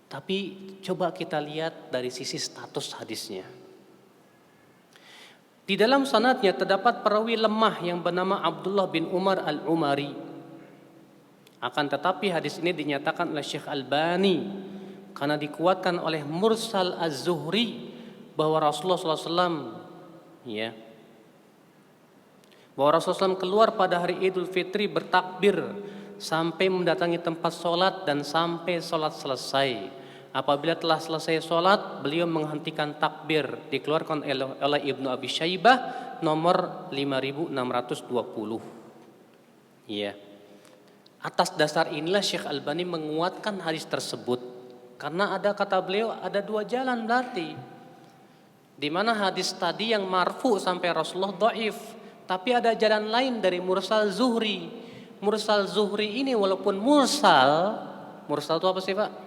Speaker 1: Tapi coba kita lihat dari sisi status hadisnya. Di dalam sanadnya terdapat perawi lemah yang bernama Abdullah bin Umar al-Umari. Akan tetapi hadis ini dinyatakan oleh Syekh Albani karena dikuatkan oleh Mursal Az-Zuhri bahwa Rasulullah SAW bahwa Rasulullah SAW keluar pada hari Idul Fitri bertakbir sampai mendatangi tempat sholat dan sampai sholat selesai. Apabila telah selesai sholat, beliau menghentikan takbir. Dikeluarkan oleh Ibnu Abi Syaibah nomor 5620. Ya. Atas dasar inilah Syekh Albani menguatkan hadis tersebut. Karena ada kata beliau ada dua jalan berarti. Di mana hadis tadi yang marfu sampai Rasulullah dhaif, tapi ada jalan lain dari Mursal Zuhri. Mursal Zuhri ini walaupun mursal itu apa sih Pak?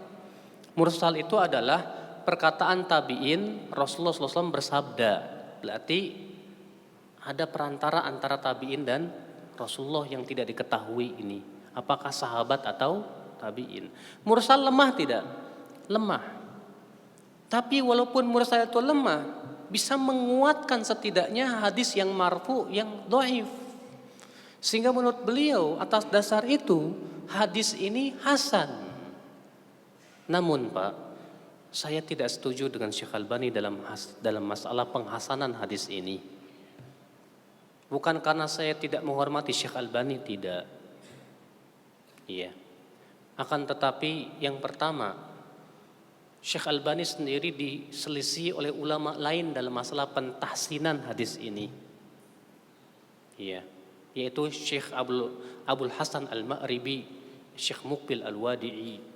Speaker 1: Mursal itu adalah perkataan tabi'in Rasulullah SAW bersabda. Berarti ada perantara antara tabi'in dan Rasulullah yang tidak diketahui ini. Apakah sahabat atau tabi'in? Mursal lemah tidak? Lemah. Tapi walaupun mursal itu lemah, bisa menguatkan setidaknya hadis yang marfu yang dhaif. Sehingga menurut beliau atas dasar itu hadis ini hasan. Namun Pak, saya tidak setuju dengan Syekh Albani dalam masalah penghasanan hadis ini. Bukan karena saya tidak menghormati Syekh Albani, tidak. Iya. Akan tetapi yang pertama, Syekh Albani sendiri diselisih oleh ulama lain dalam masalah pentahsinan hadis ini. Iya. Yaitu Syekh Abdul Hasan Al-Ma'ribi, Syekh Muqbil Al-Wadi'i.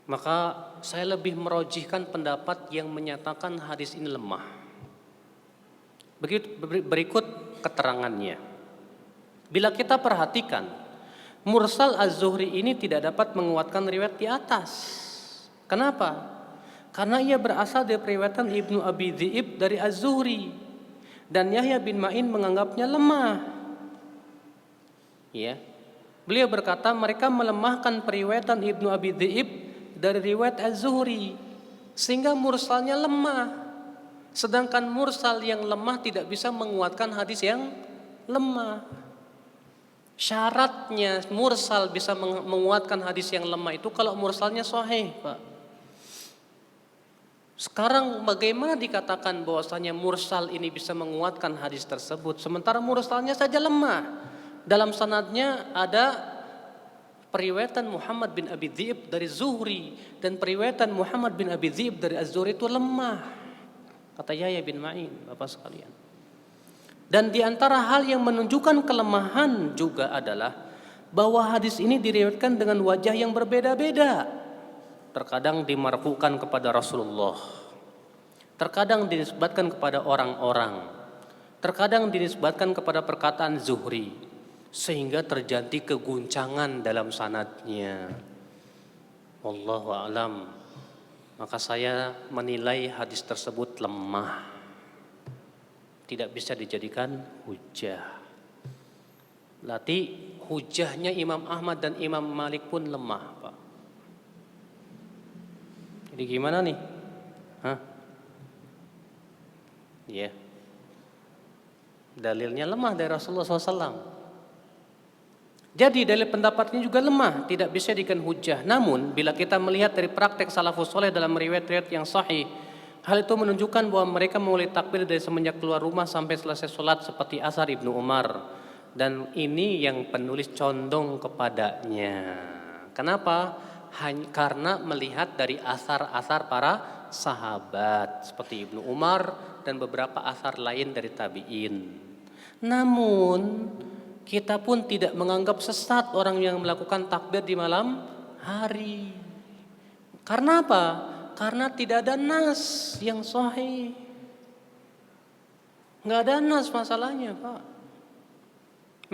Speaker 1: Maka saya lebih merojihkan pendapat yang menyatakan hadis ini lemah. Berikut keterangannya. Bila kita perhatikan, Mursal Az-Zuhri ini tidak dapat menguatkan riwayat di atas. Kenapa? Karena ia berasal dari periwayatan Ibnu Abi Dhi'ib dari Az-Zuhri, dan Yahya bin Ma'in menganggapnya lemah. Ya. Beliau berkata mereka melemahkan periwayatan Ibnu Abi Dhi'ib dari riwayat Az-Zuhri sehingga mursalnya lemah. Sedangkan mursal yang lemah tidak bisa menguatkan hadis yang lemah. Syaratnya mursal bisa menguatkan hadis yang lemah itu kalau mursalnya sahih, Pak. Sekarang bagaimana dikatakan bahwasanya mursal ini bisa menguatkan hadis tersebut sementara mursalnya saja lemah? Dalam sanadnya ada periwayatan Muhammad bin Abi Dhi'ib dari Zuhri dan periwayatan Muhammad bin Abi Dhi'ib dari Az-Zuhri itu lemah. Kata Yahya bin Ma'in, Bapak sekalian. Dan di antara hal yang menunjukkan kelemahan juga adalah bahwa hadis ini diriwayatkan dengan wajah yang berbeda-beda. Terkadang dimarfukan kepada Rasulullah, terkadang dinisbatkan kepada orang-orang, terkadang dinisbatkan kepada perkataan Zuhri, sehingga terjadi keguncangan dalam sanadnya. Wallahu a'lam. Maka saya menilai hadis tersebut lemah, tidak bisa dijadikan hujah. Berarti hujahnya Imam Ahmad dan Imam Malik pun lemah, Pak. Jadi gimana nih? Iya. Dalilnya lemah dari Rasulullah SAW. Jadi dalil pendapatnya juga lemah, tidak bisa dijadikan hujah. Namun bila kita melihat dari praktek salafus soleh dalam riwayat-riwayat yang sahih, hal itu menunjukkan bahwa mereka memulai takbir dari semenjak keluar rumah sampai selesai sholat seperti asar Ibnu Umar. Dan ini yang penulis condong kepadanya. Kenapa? Karena melihat dari asar-asar para sahabat seperti Ibnu Umar dan beberapa asar lain dari tabi'in. Namun kita pun tidak menganggap sesat orang yang melakukan takbir di malam hari. Karena apa? Karena tidak ada nas yang sahih. Nggak ada nas masalahnya, Pak.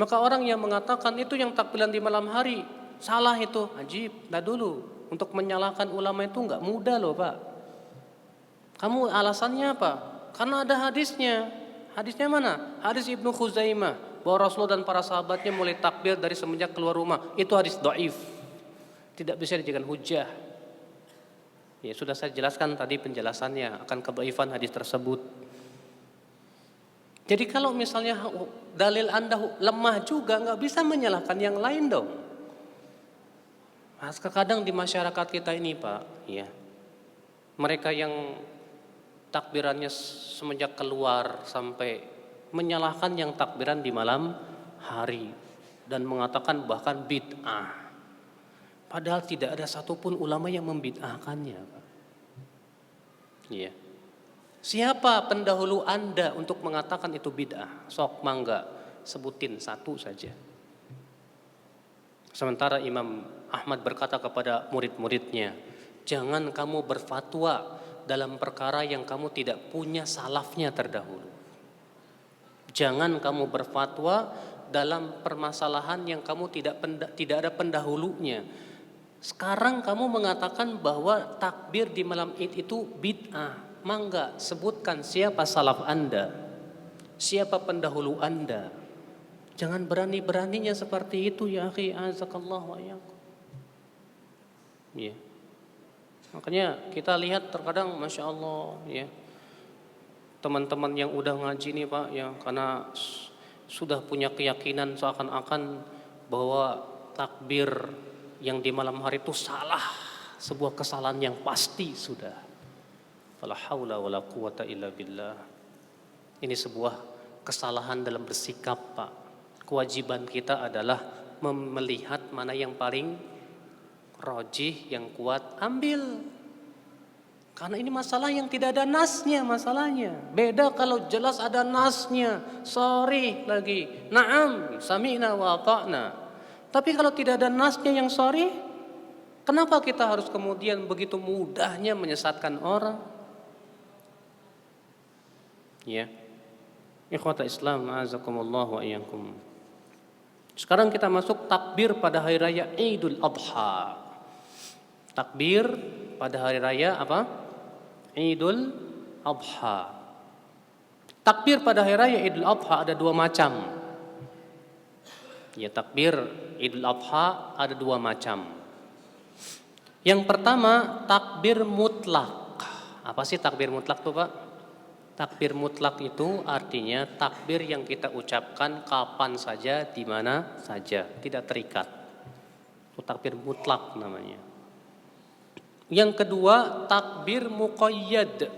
Speaker 1: Maka orang yang mengatakan itu yang takbiran di malam hari salah itu, ajib. Nah dulu untuk menyalahkan ulama itu nggak mudah loh, Pak. Kamu alasannya apa? Karena ada hadisnya. Hadisnya mana? Hadis Ibnu Khuzaimah bahwa Rasulullah dan para sahabatnya mulai takbir dari semenjak keluar rumah. Itu hadis dhaif. Tidak bisa dijadikan hujah. Ya sudah saya jelaskan tadi penjelasannya akan kedhaifan hadis tersebut. Jadi kalau misalnya dalil Anda lemah juga, nggak bisa menyalahkan yang lain dong. Nah, kadang di masyarakat kita ini Pak, ya, mereka yang takbirannya semenjak keluar sampai menyalahkan yang takbiran di malam hari dan mengatakan bahkan bid'ah. Padahal tidak ada satupun ulama yang membid'ahkannya, Pak. Iya. Siapa pendahulu Anda untuk mengatakan itu bid'ah? Sok mangga, sebutin satu saja. Sementara Imam Ahmad berkata kepada murid-muridnya, jangan kamu berfatwa dalam perkara yang kamu tidak punya salafnya terdahulu. Jangan kamu berfatwa dalam permasalahan yang kamu tidak ada pendahulunya. Sekarang kamu mengatakan bahwa takbir di malam Id itu bid'ah. Mangga, sebutkan siapa salaf Anda, siapa pendahulu Anda. Jangan berani-beraninya seperti itu ya akhi, azakallah wa iyyakum. Ya. Makanya kita lihat terkadang Masya Allah ya, teman-teman yang udah ngaji nih Pak ya, karena sudah punya keyakinan seakan-akan bahwa takbir yang di malam hari itu salah, sebuah kesalahan yang pasti sudah. Fala haula wala quwata illa billah. Ini sebuah kesalahan dalam bersikap Pak. Kewajiban kita adalah melihat mana yang paling rajih, yang kuat, ambil. Karena ini masalah yang tidak ada nasnya masalahnya. Beda kalau jelas ada nasnya, sorry lagi, na'am, sami'na wa ata'na. Tapi kalau tidak ada nasnya yang sorry, kenapa kita harus kemudian begitu mudahnya menyesatkan orang? Ya, ikhwata Islam, azakumullah wa iyyakum. Sekarang kita masuk takbir pada hari raya Idul Adha. Takbir pada hari raya apa? Idul Adha. Takbir pada hari raya Idul Adha ada dua macam. Ya, takbir Idul Adha ada dua macam. Yang pertama takbir mutlak. Apa sih takbir mutlak tuh Pak? Takbir mutlak itu artinya takbir yang kita ucapkan kapan saja, di mana saja, tidak terikat. Itu takbir mutlak namanya. Yang kedua takbir muqayyad.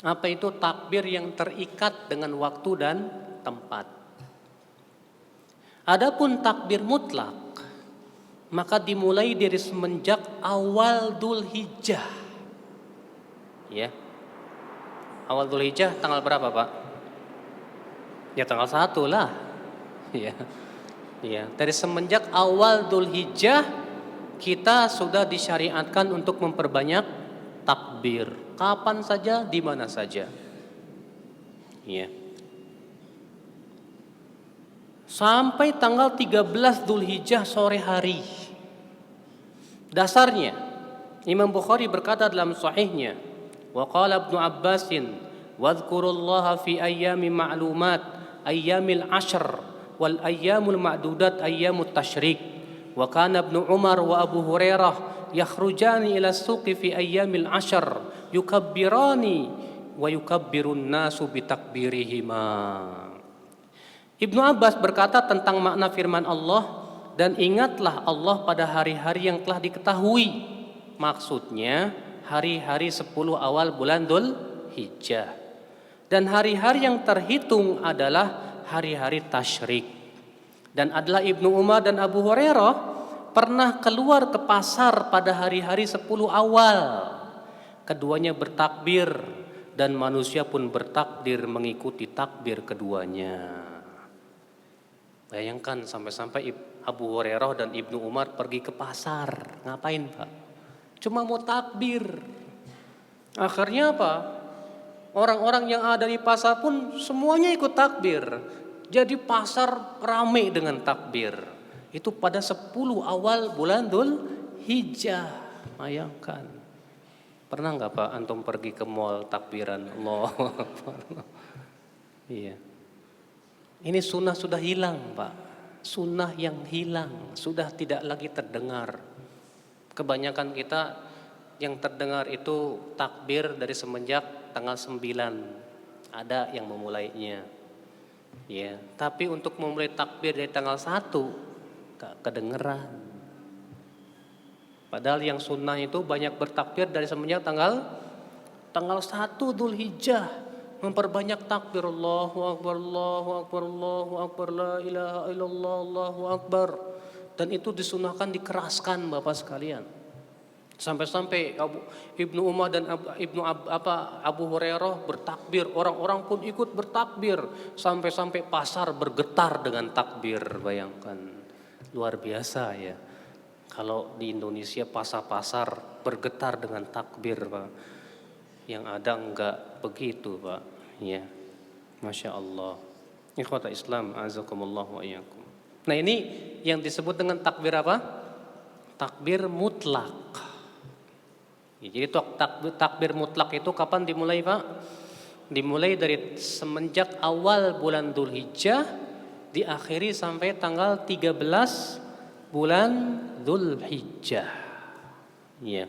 Speaker 1: Apa itu? Takbir yang terikat dengan waktu dan tempat. Adapun takbir mutlak maka dimulai dari semenjak awal Dzulhijjah. Ya. Awal Dzulhijjah tanggal berapa Pak? Ya tanggal 1 lah. Ya. Ya, dari semenjak awal Dzulhijjah kita sudah disyariatkan untuk memperbanyak takbir. Kapan saja, di mana saja. Ya. Sampai tanggal 13 Dzulhijjah sore hari. Dasarnya Imam Bukhari berkata dalam sahihnya, wa qala Ibnu Abbasin wadhkurullaha fi ayyami ma'lumat ayyamil ashr wal ayyamul ma'dudat ayyamut tasyrik wa kana Ibnu Umar wa Abu Hurairah yakhrujani ila suqi fi ayyamil ashr yukabbirani wa yukabbirun nasu bitakbirihima. Ibnu Abbas berkata tentang makna firman Allah, dan ingatlah Allah pada hari-hari yang telah diketahui. Maksudnya hari-hari 10 awal bulan Dzulhijjah. Dan hari-hari yang terhitung adalah hari-hari tasyrik. Dan adalah Ibnu Umar dan Abu Hurairah pernah keluar ke pasar pada hari-hari 10 awal. Keduanya bertakbir dan manusia pun bertakbir mengikuti takbir keduanya. Bayangkan sampai-sampai Abu Hurairah dan Ibnu Umar pergi ke pasar. Ngapain Pak? Cuma mau takbir. Akhirnya apa? Orang-orang yang ada di pasar pun semuanya ikut takbir. Jadi pasar ramai dengan takbir. Itu pada 10 awal bulan Dzulhijjah. Bayangkan. Pernah nggak Pak antum pergi ke mall takbiran? Allah. Iya. Ini sunnah sudah hilang Pak. Sunnah yang hilang. Sudah tidak lagi terdengar. Kebanyakan kita yang terdengar itu takbir dari semenjak tanggal 9 ada yang memulainya. Ya, tapi untuk memulai takbir dari tanggal 1 gak kedengeran. Padahal yang sunnah itu banyak bertakbir dari semenjak tanggal 1 Dzulhijjah, memperbanyak takbir, Allahu Akbar, Allahu Akbar, Allahu Akbar, la ilaha illallah, Allahu Akbar. Dan itu disunahkan, dikeraskan Bapak sekalian. Sampai-sampai Ibnu Umar dan Abu Hurairah bertakbir, orang-orang pun ikut bertakbir, sampai-sampai pasar bergetar dengan takbir. Bayangkan, luar biasa ya. Kalau di Indonesia pasar-pasar bergetar dengan takbir, Pak. Yang ada enggak begitu, Pak. Ya. Masya Allah. Ikhwata Islam, azakumullah wa iyyakum. Nah, ini yang disebut dengan takbir apa? Takbir mutlak. Jadi takbir mutlak itu kapan dimulai, Pak? Dimulai dari semenjak awal bulan Dzulhijjah, diakhiri sampai tanggal 13 bulan Dzulhijjah. Ya.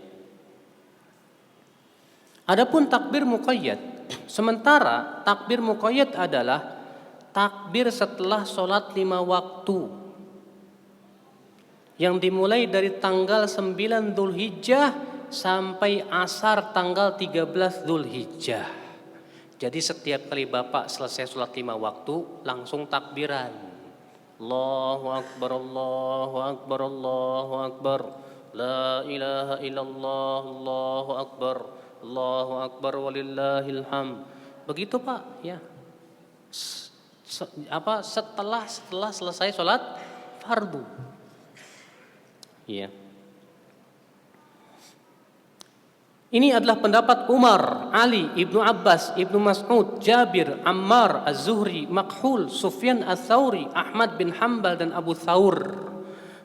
Speaker 1: Adapun takbir muqayyad, sementara takbir muqayyad adalah takbir setelah sholat 5 waktu yang dimulai dari tanggal 9 Dzulhijjah sampai asar tanggal 13 Dzulhijjah. Jadi setiap kali Bapak selesai sholat 5 waktu langsung takbiran. Allahu Akbar, Allahu Akbar, Allahu Akbar, la ilaha illallah, Allahu Akbar, Allahu Akbar walillahil hamd. Begitu, Pak, ya. Setelah selesai sholat fardu. Iya. Ini adalah pendapat Umar, Ali, Ibnu Abbas, Ibnu Mas'ud, Jabir, Ammar, Az-Zuhri, Makhul, Sufyan Ats-Tsauri, Ahmad bin Hanbal dan Abu Tsaur.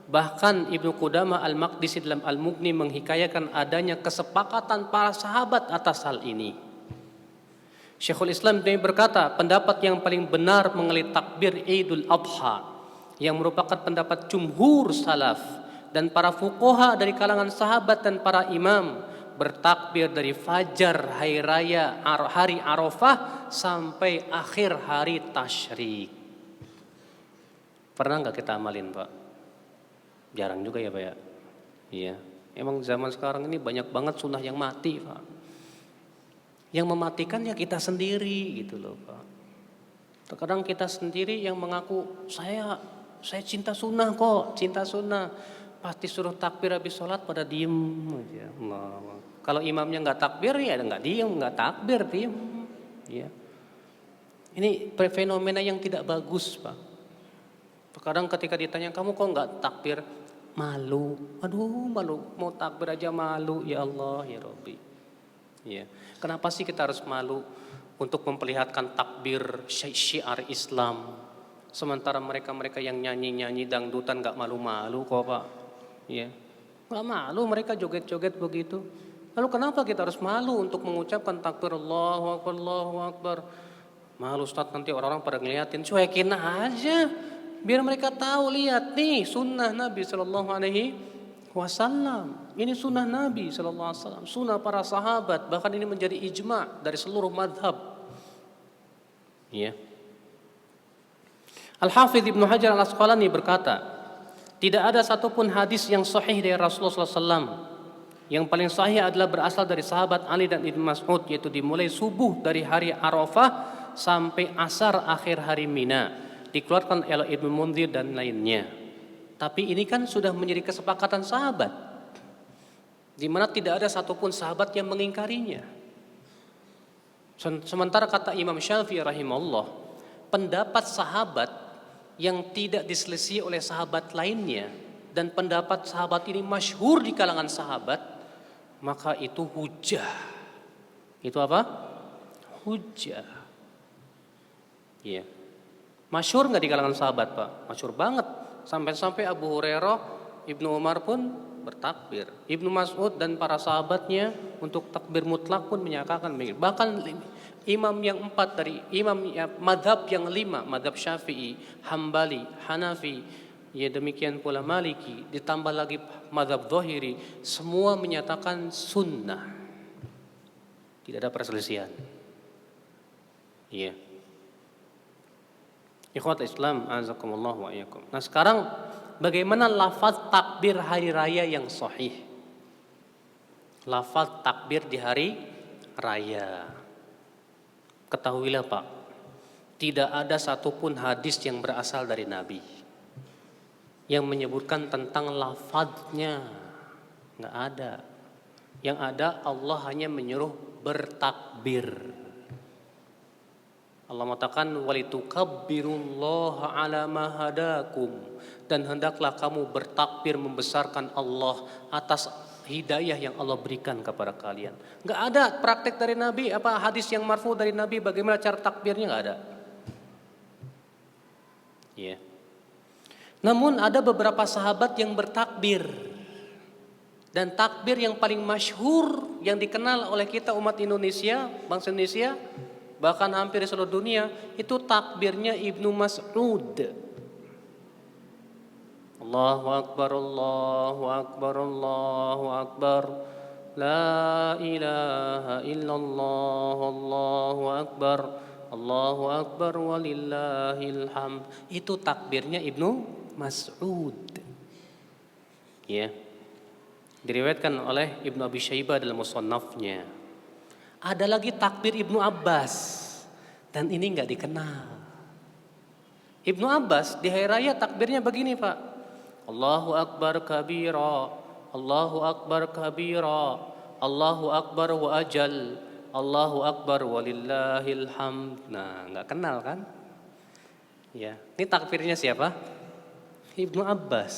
Speaker 1: Bahkan Ibnu Qudamah Al-Maqdisi dalam Al-Mughni menghikayakan adanya kesepakatan para sahabat atas hal ini. Syekhul Islam berkata, pendapat yang paling benar mengenai takbir Idul Adha yang merupakan pendapat jumhur salaf dan para fuqaha dari kalangan sahabat dan para imam, bertakbir dari fajar hari raya hari Arafah sampai akhir hari tasyrik. Pernah nggak kita amalin, Pak? Jarang juga ya, Pak ya. Iya. Emang zaman sekarang ini banyak banget sunnah yang mati, Pak. Yang mematikan ya kita sendiri gitu loh, Pak. Terkadang kita sendiri yang mengaku saya cinta sunnah kok, cinta sunnah. Pasti suruh takbir habis sholat pada diem aja. Allah. Kalau imamnya nggak takbir ya nggak diem, nggak takbir diem. Ya. Ini fenomena yang tidak bagus, Pak. Terkadang ketika ditanya kamu kok nggak takbir, malu. Aduh, malu, mau takbir aja malu. Ya Allah, ya Rabbi. Ya. Kenapa sih kita harus malu untuk memperlihatkan takbir syiar Islam? Sementara mereka yang nyanyi dangdutan nggak malu-malu kok, Pak. Ya, nggak malu mereka joget-joget begitu. Lalu kenapa kita harus malu untuk mengucapkan takbir Allahu Akbar, Allahu Akbar? Malu, Ustaz, nanti orang-orang pada ngeliatin. Cuekin aja, biar mereka tahu, lihat nih sunnah Nabi Sallallahu Alaihi Wasallam. Ini sunnah Nabi Sallallahu Alaihi Wasallam, sunnah para sahabat. Bahkan ini menjadi ijma dari seluruh madhab. Ya. Al-Hafidz Ibnu Hajar Al-Asqalani berkata, tidak ada satupun hadis yang sahih dari Rasulullah SAW. Yang paling sahih adalah berasal dari sahabat Ali dan Ibnu Mas'ud, yaitu dimulai subuh dari hari Arafah sampai asar akhir hari Mina. Dikeluarkan oleh Ibnu Munzir dan lainnya. Tapi ini kan sudah menjadi kesepakatan sahabat, di mana tidak ada satupun sahabat yang mengingkarinya. Sementara kata Imam Syafi'i rahimahullah, pendapat sahabat yang tidak diselisih oleh sahabat lainnya dan pendapat sahabat ini masyhur di kalangan sahabat, maka itu hujjah. Itu apa? Hujjah. Iya. Masyhur nggak di kalangan sahabat, Pak? Masyhur banget. Sampai-sampai Abu Hurairah, Ibnu Umar pun bertakbir. Ibnu Mas'ud dan para sahabatnya untuk takbir mutlak pun menyatakan begitu. Bahkan imam yang 4 dari imam madhab yang 5, madhab Syafi'i, Hambali, Hanafi, ya demikian pula Maliki, ditambah lagi madhab Zahiri, semua menyatakan sunnah. Tidak ada perselisihan. Iya. Ikhwat Islam, azakumullah wa iyyakum. Nah, sekarang bagaimana lafaz takbir hari raya yang sahih? Lafaz takbir di hari raya. Ketahuilah Pak, tidak ada satupun hadis yang berasal dari Nabi yang menyebutkan tentang lafadznya. Nggak ada. Yang ada Allah hanya menyuruh bertakbir. Allah mengatakan walitukabbirullaha ala ma hadakum, dan hendaklah kamu bertakbir membesarkan Allah atas hidayah yang Allah berikan kepada kalian. Enggak ada praktek dari Nabi, hadis yang marfu dari Nabi bagaimana cara takbirnya, enggak ada. Ya. Namun ada beberapa sahabat yang bertakbir. Dan takbir yang paling masyhur yang dikenal oleh kita umat Indonesia, bangsa Indonesia, bahkan hampir di seluruh dunia, itu takbirnya Ibnu Mas'ud. Allahu Akbar, Allahu Akbar, Allahu Akbar, la ilaha illallah, Allahu Akbar, Allahu Akbar walillahil hamd. Itu takbirnya Ibnu Mas'ud. Ya. Diriwayatkan oleh Ibnu Abi Syaibah dalam Musannafnya. Ada lagi takbir Ibnu Abbas, dan ini enggak dikenal. Ibnu Abbas di hari raya takbirnya begini Pak. Allahu Akbar kabira, Allahu Akbar kabira, Allahu Akbar wa ajal, Allahu Akbar walillahil hamd. Nah, enggak kenal kan? Ya, ini takbirnya siapa? Ibnu Abbas.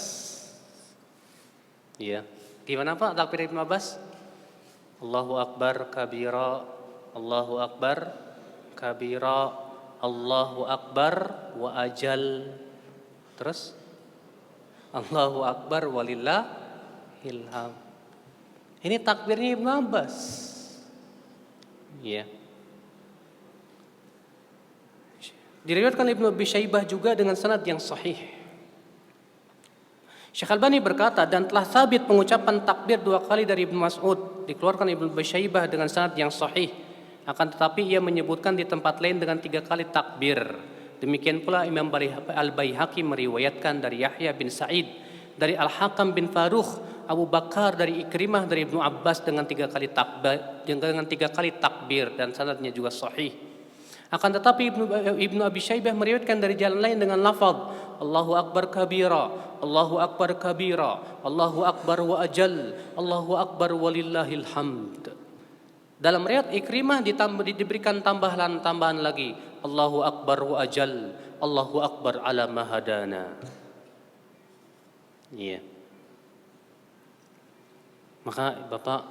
Speaker 1: Ya. Gimana Pak takbir Ibnu Abbas? Allahu Akbar kabira, Allahu Akbar kabira, Allahu Akbar wa ajal. Terus Allahu Akbar walillahil hamd. Ini takbirnya Ibnu Abbas. Ya. Diriwayatkan Ibnu Abi Syaibah juga dengan sanad yang sahih. Syekh Albani berkata, dan telah sabit pengucapan takbir 2 kali dari Ibnu Mas'ud, dikeluarkan Ibnu Abi Syaibah dengan sanad yang sahih. Akan tetapi ia menyebutkan di tempat lain dengan 3 kali takbir. Demikian pula Imam Al-Baihaqi meriwayatkan dari Yahya bin Sa'id, dari Al-Hakam bin Farukh, Abu Bakar dari Ikrimah dari Ibnu Abbas dengan 3 kali takbir, dan sanadnya juga sahih. Akan tetapi Ibnu Abi Syaibah meriwayatkan dari jalan lain dengan lafaz Allahu Akbar kabira, Allahu Akbar kabira, Allahu Akbar wa ajal, Allahu Akbar walillahil hamd. Dalam riwayat Ikrimah diberikan tambahan lagi, Allahu Akbar wa ajal, Allahu Akbar ala ma hadana. Iya. Maka Bapak,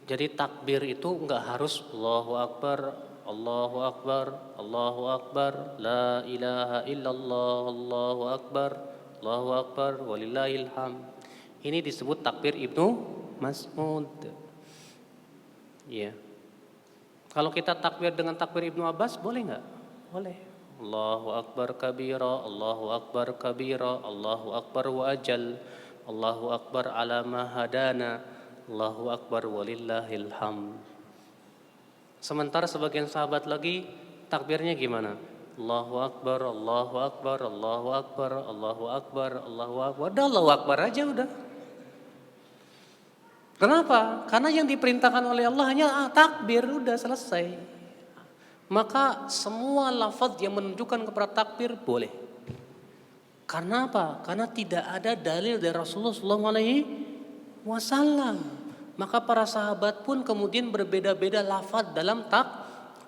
Speaker 1: jadi takbir itu enggak harus Allahu Akbar, Allahu Akbar, Allahu Akbar, la ilaha illallah, Allahu Akbar, walillahil hamd. Ini disebut takbir Ibnu Mas'ud. Ya. Kalau kita takbir dengan takbir Ibnu Abbas boleh enggak? Boleh. Allahu Akbar kabira, Allahu Akbar kabira, Allahu Akbar wa ajal, Allahu Akbar ala ma hadana, Allahu Akbar walillahil hamd. Sementara sebagian sahabat lagi takbirnya gimana? Allahu Akbar, Allahu Akbar, Allahu Akbar, Allahu Akbar, Allahu Akbar. Udah Allahu Akbar aja udah. Kenapa? Karena yang diperintahkan oleh Allah hanya takbir, udah selesai. Maka semua lafaz yang menunjukkan kepada takbir boleh. Karena apa? Karena tidak ada dalil dari Rasulullah SAW. Maka para sahabat pun kemudian berbeda-beda lafaz dalam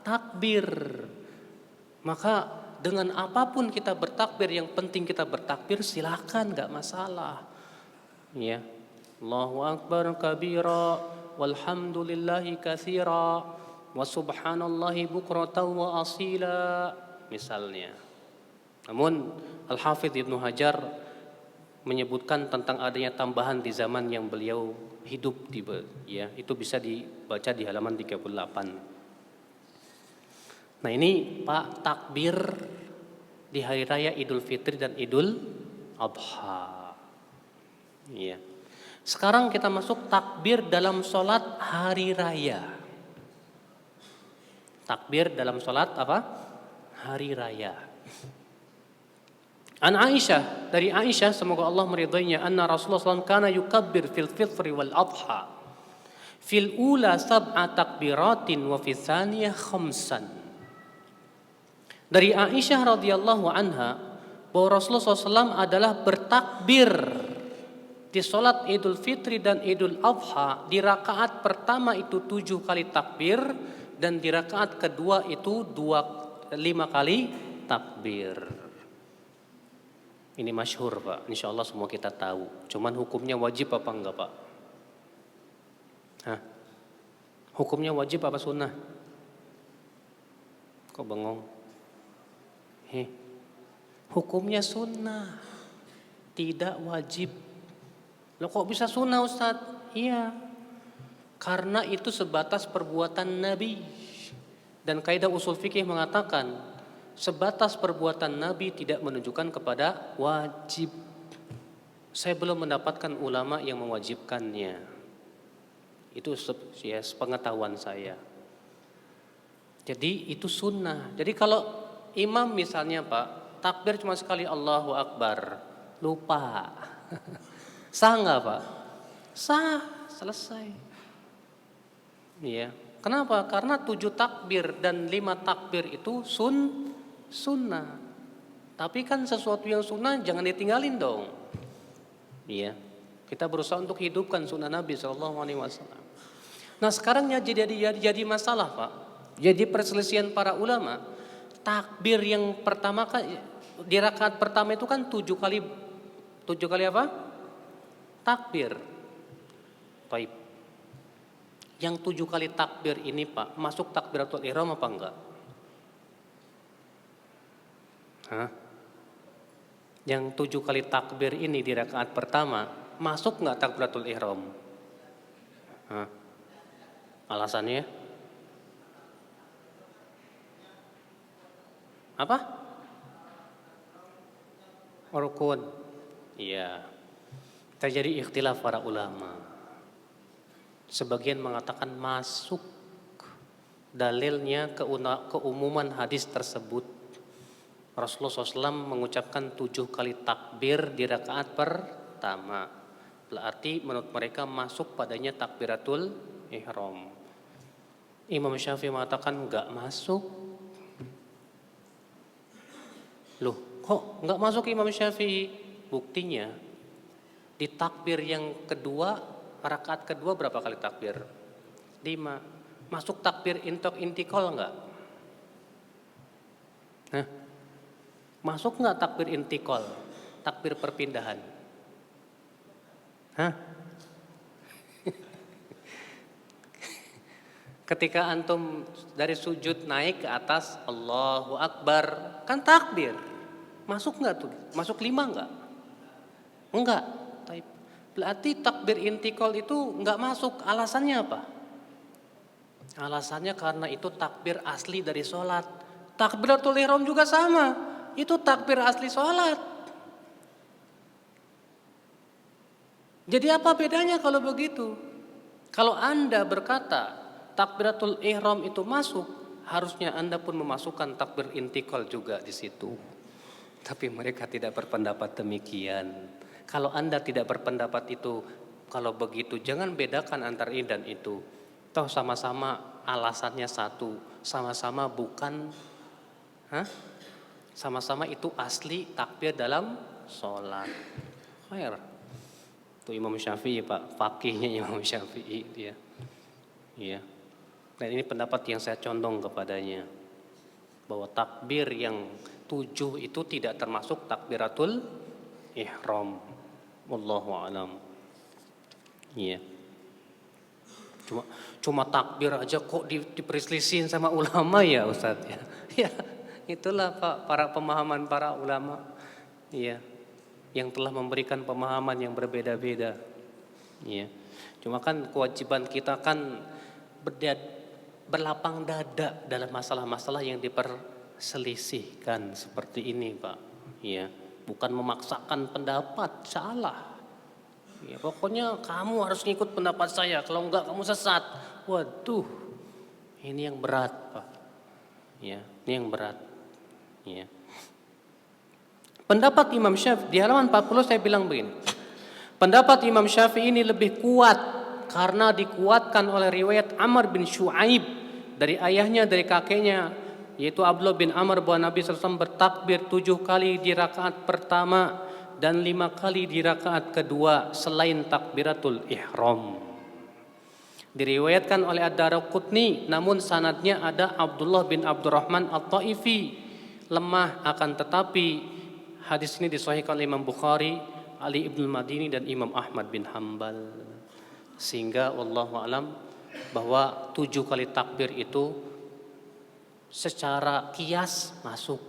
Speaker 1: takbir. Maka dengan apapun kita bertakbir, yang penting kita bertakbir, silakan, enggak masalah. Ya. Allahu Akbar kabira, walhamdulillahi katsira, wa subhanallahi bukratan wa asila, misalnya. Namun Al-Hafidz Ibnu Hajar menyebutkan tentang adanya tambahan di zaman yang beliau hidup, ya, itu bisa dibaca di halaman 38. Nah, ini Pak, takbir di hari raya Idul Fitri dan Idul Adha. Ya. Sekarang kita masuk takbir dalam sholat hari raya. Takbir dalam sholat apa? Hari raya. An Aisyah, dari Aisyah semoga Allah meridainya, anna Rasulullah SAW kana yukabbir fil fitri wal adha. Fil ula sab'a takbiratin wa fil thaniyah khamsan. Dari Aisyah radhiyallahu anha bahwa Rasulullah SAW adalah bertakbir di sholat Idul Fitri dan Idul Adha. Di rakaat pertama itu 7 kali takbir dan di rakaat kedua itu 5 kali takbir. Ini masyhur Pak, insya Allah semua kita tahu. Cuman hukumnya wajib apa enggak Pak? Hah? Hukumnya wajib apa sunnah? Kok bengong? Hukumnya sunnah, tidak wajib. Loh kok bisa sunnah Ustadz? Iya, karena itu sebatas perbuatan Nabi. Dan kaidah usul fikih mengatakan sebatas perbuatan Nabi tidak menunjukkan kepada wajib. Saya belum mendapatkan ulama yang mewajibkannya. Itu ya sepengetahuan saya. Jadi itu sunnah. Jadi kalau imam misalnya Pak, takbir cuma sekali Allahu Akbar, lupa. Sah nggak Pak? Sah, selesai. Iya. Kenapa? Karena 7 takbir dan 5 takbir itu sunnah. Tapi kan sesuatu yang sunnah jangan ditinggalin dong. Iya. Kita berusaha untuk hidupkan sunnah Nabi SAW. Nah sekarang ya jadi masalah Pak. Jadi perselisihan para ulama. Takbir yang pertama kan di rakaat pertama itu kan 7 kali apa? Takbir. Baik. Yang 7 kali takbir ini Pak, masuk takbiratul ihram apa enggak? Hah? Yang 7 kali takbir ini di rakaat pertama, masuk enggak takbiratul ihram? Hah? Alasannya? Apa? Rukun. Iya. Terjadi ikhtilaf para ulama. Sebagian mengatakan masuk, dalilnya keumuman hadis tersebut. Rasulullah SAW mengucapkan 7 kali takbir di rakaat pertama. Berarti menurut mereka masuk padanya takbiratul ihram. Imam Syafi'i mengatakan enggak masuk. Loh, kok enggak masuk Imam Syafi'i? Buktinya di takbir yang kedua, rakaat kedua berapa kali takbir? 5. Masuk takbir intikal enggak? Hah? Masuk enggak takbir intikal? Takbir perpindahan? Hah? Ketika antum dari sujud naik ke atas Allahu Akbar, kan takbir. Masuk enggak tuh? Masuk 5 enggak? Enggak. Berarti takbir intikal itu enggak masuk. Alasannya apa? Alasannya karena itu takbir asli dari sholat. Takbiratul ihram juga sama. Itu takbir asli sholat. Jadi apa bedanya kalau begitu? Kalau Anda berkata takbiratul ihram itu masuk, harusnya Anda pun memasukkan takbir intikal juga di situ. Tapi mereka tidak berpendapat demikian. Kalau Anda tidak berpendapat itu, kalau begitu jangan bedakan antara ini dan itu. Toh sama-sama alasannya satu, sama-sama bukan, sama-sama itu asli takbir dalam sholat. Khair. Itu Imam Syafi'i Pak, fakihnya Imam Syafi'i dia. Iya. Dan ini pendapat yang saya condong kepadanya, bahwa takbir yang 7 itu tidak termasuk takbiratul ihram. Wallahu a'lam. Iya. Cuma takbir aja kok diperselisihin sama ulama ya Ustaz ya. Ya, itulah Pak para pemahaman para ulama. Iya. Yang telah memberikan pemahaman yang berbeda-beda. Iya. Cuma kan kewajiban kita kan berlapang dada dalam masalah-masalah yang diperselisihkan seperti ini Pak. Iya. Bukan memaksakan pendapat, salah. Ya, pokoknya kamu harus ngikut pendapat saya, kalau enggak kamu sesat. Waduh, ini yang berat Pak. Ya, ini yang berat. Ya. Pendapat Imam Syafi'i di halaman 40 saya bilang begini. Pendapat Imam Syafi'i ini lebih kuat karena dikuatkan oleh riwayat Amr bin Shu'aib dari ayahnya, dari kakeknya, yaitu Abdullah bin Amr, bahwa Nabi SAW bertakbir 7 kali di rakaat pertama dan 5 kali di rakaat kedua selain takbiratul ihram. Diriwayatkan oleh Ad-Daraqutni, namun sanadnya ada Abdullah bin Abdurrahman At-Taifi, lemah, akan tetapi hadis ini disahihkan oleh Imam Bukhari, Ali ibn Madini dan Imam Ahmad bin Hambal. Sehingga wallahu alam bahwa 7 kali takbir itu secara kias masuk.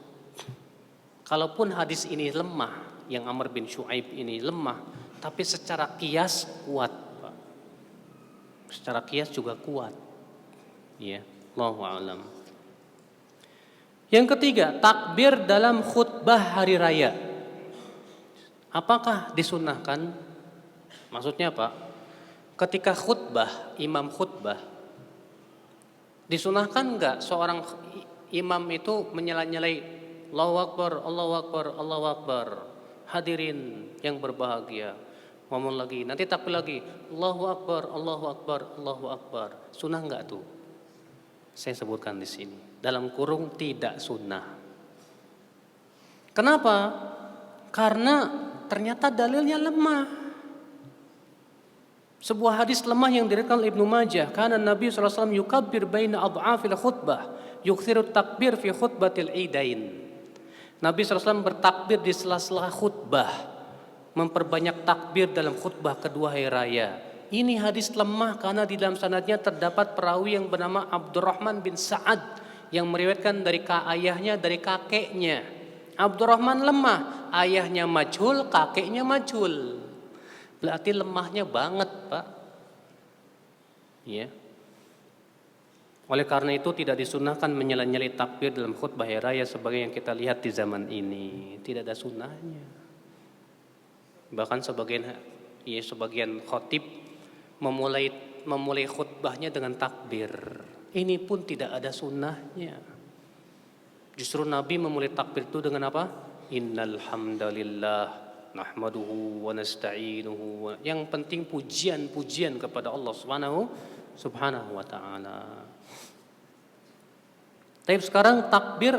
Speaker 1: Kalaupun hadis ini lemah, yang Amr bin Shu'aib ini lemah, tapi secara kias kuat, Pak. Secara kias juga kuat. Ya, wallahu alam. Yang ketiga, takbir dalam khutbah hari raya. Apakah disunnahkan? Maksudnya apa? Ketika khutbah, imam khutbah, disunahkan enggak seorang imam itu menyela-nyelai Allahu Akbar, Allahu Akbar, Allahu Akbar. Hadirin yang berbahagia. Ngomong lagi, nanti takbir lagi. Allahu Akbar, Allahu Akbar, Allahu Akbar. Sunnah enggak tuh? Saya sebutkan di sini. Dalam kurung tidak sunnah. Kenapa? Karena ternyata dalilnya lemah. Sebuah hadis lemah yang diriwayatkan oleh Ibnu Majah, karena Nabi SAW yukabbir baina adhafil khutbah, yukthiru takbir fi khutbatil idain. Nabi SAW bertakbir di sela-sela khutbah, memperbanyak takbir dalam khutbah kedua hari raya. Ini hadis lemah karena di dalam sanadnya terdapat perawi yang bernama Abdurrahman bin Sa'ad yang meriwayatkan dari ayahnya, dari kakeknya. Abdurrahman lemah, ayahnya majhul, kakeknya majhul. Berarti lemahnya banget, Pak. Ya. Oleh karena itu tidak disunahkan menyela-nyelai takbir dalam khutbah hari raya sebagai yang kita lihat di zaman ini. Tidak ada sunnahnya. Bahkan sebagian khotib memulai khutbahnya dengan takbir. Ini pun tidak ada sunnahnya. Justru Nabi memulai takbir itu dengan apa? Innal hamdalillah nahmaduhu wa nasta'inuhu. Yang penting pujian-pujian kepada Allah Subhanahu wa taala. Tapi sekarang takbir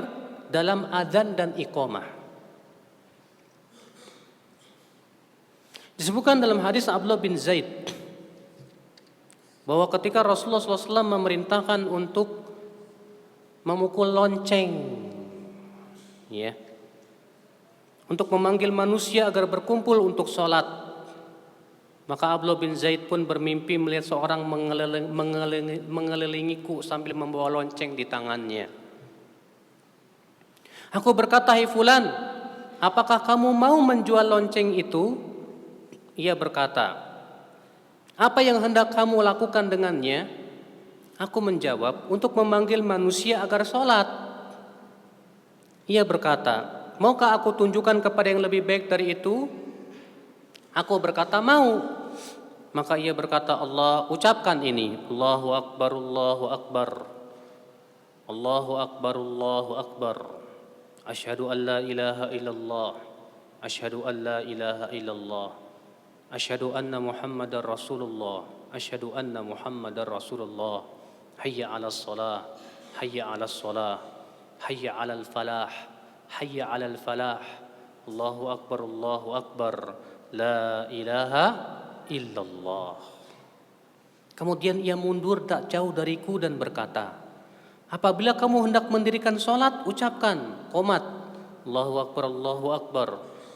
Speaker 1: dalam adzan dan iqamah. Disebutkan dalam hadis Abdullah bin Zaid bahwa ketika Rasulullah SAW memerintahkan untuk memukul lonceng, ya, untuk memanggil manusia agar berkumpul untuk sholat, maka Abdullah bin Zaid pun bermimpi melihat seorang mengelilingiku sambil membawa lonceng di tangannya. Aku berkata, "Hai fulan, apakah kamu mau menjual lonceng itu?" Ia berkata, "Apa yang hendak kamu lakukan dengannya?" Aku menjawab, "Untuk memanggil manusia agar sholat." Ia berkata, "Maukah aku tunjukkan kepada yang lebih baik dari itu?" Aku berkata, "Mau." Maka ia berkata, ucapkan ini, Allahu Akbar, Allahu Akbar, Allahu Akbar, Allahu Akbar, Asyhadu an la ilaha illallah, Asyhadu an la ilaha illallah, Asyhadu anna Muhammadar Rasulullah, Asyhadu anna Muhammadar Rasulullah, Hayya 'alas shalah, Hayya 'alas shalah, Hayya 'alal falah, Hayya 'alal falah, Allahu Akbar, Allahu Akbar, la ilaha illallah. Kemudian ia mundur tak jauh dariku dan berkata, apabila kamu hendak mendirikan sholat, ucapkan qomat, Allahu Akbar, Allahu Akbar,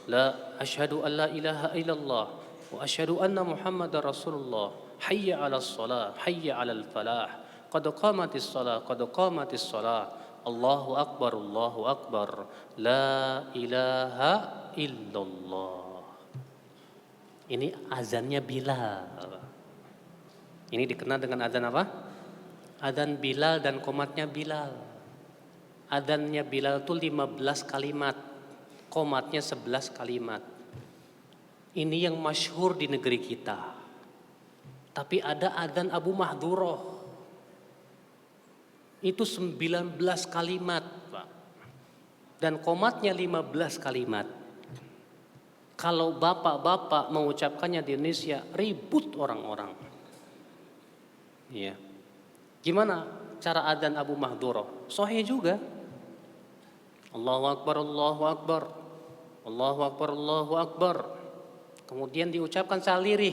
Speaker 1: la asyhadu an la ilaha illallah, wa asyhadu anna Muhammadar Rasulullah, hayya 'alas shalah, hayya 'alal falah, qad qamatis shalah, qad qamatis shalah, Allahu Akbar, Allahu Akbar, la ilaha illallah. Ini azannya Bilal. Ini dikenal dengan azan apa? Azan Bilal dan qomatnya Bilal. Azannya Bilal itu 15 kalimat, qomatnya 11 kalimat. Ini yang masyhur di negeri kita. Tapi ada azan Abu Mahdhurah. Itu 19 kalimat, Pak. Dan qomatnya 15 kalimat. Kalau bapak-bapak mengucapkannya di Indonesia, ribut orang-orang. Iya. Gimana cara adzan Abu Mahdurah? Sahih juga. Allahu Akbar, Allahu Akbar. Allahu Akbar, Allahu Akbar. Kemudian diucapkan salirih.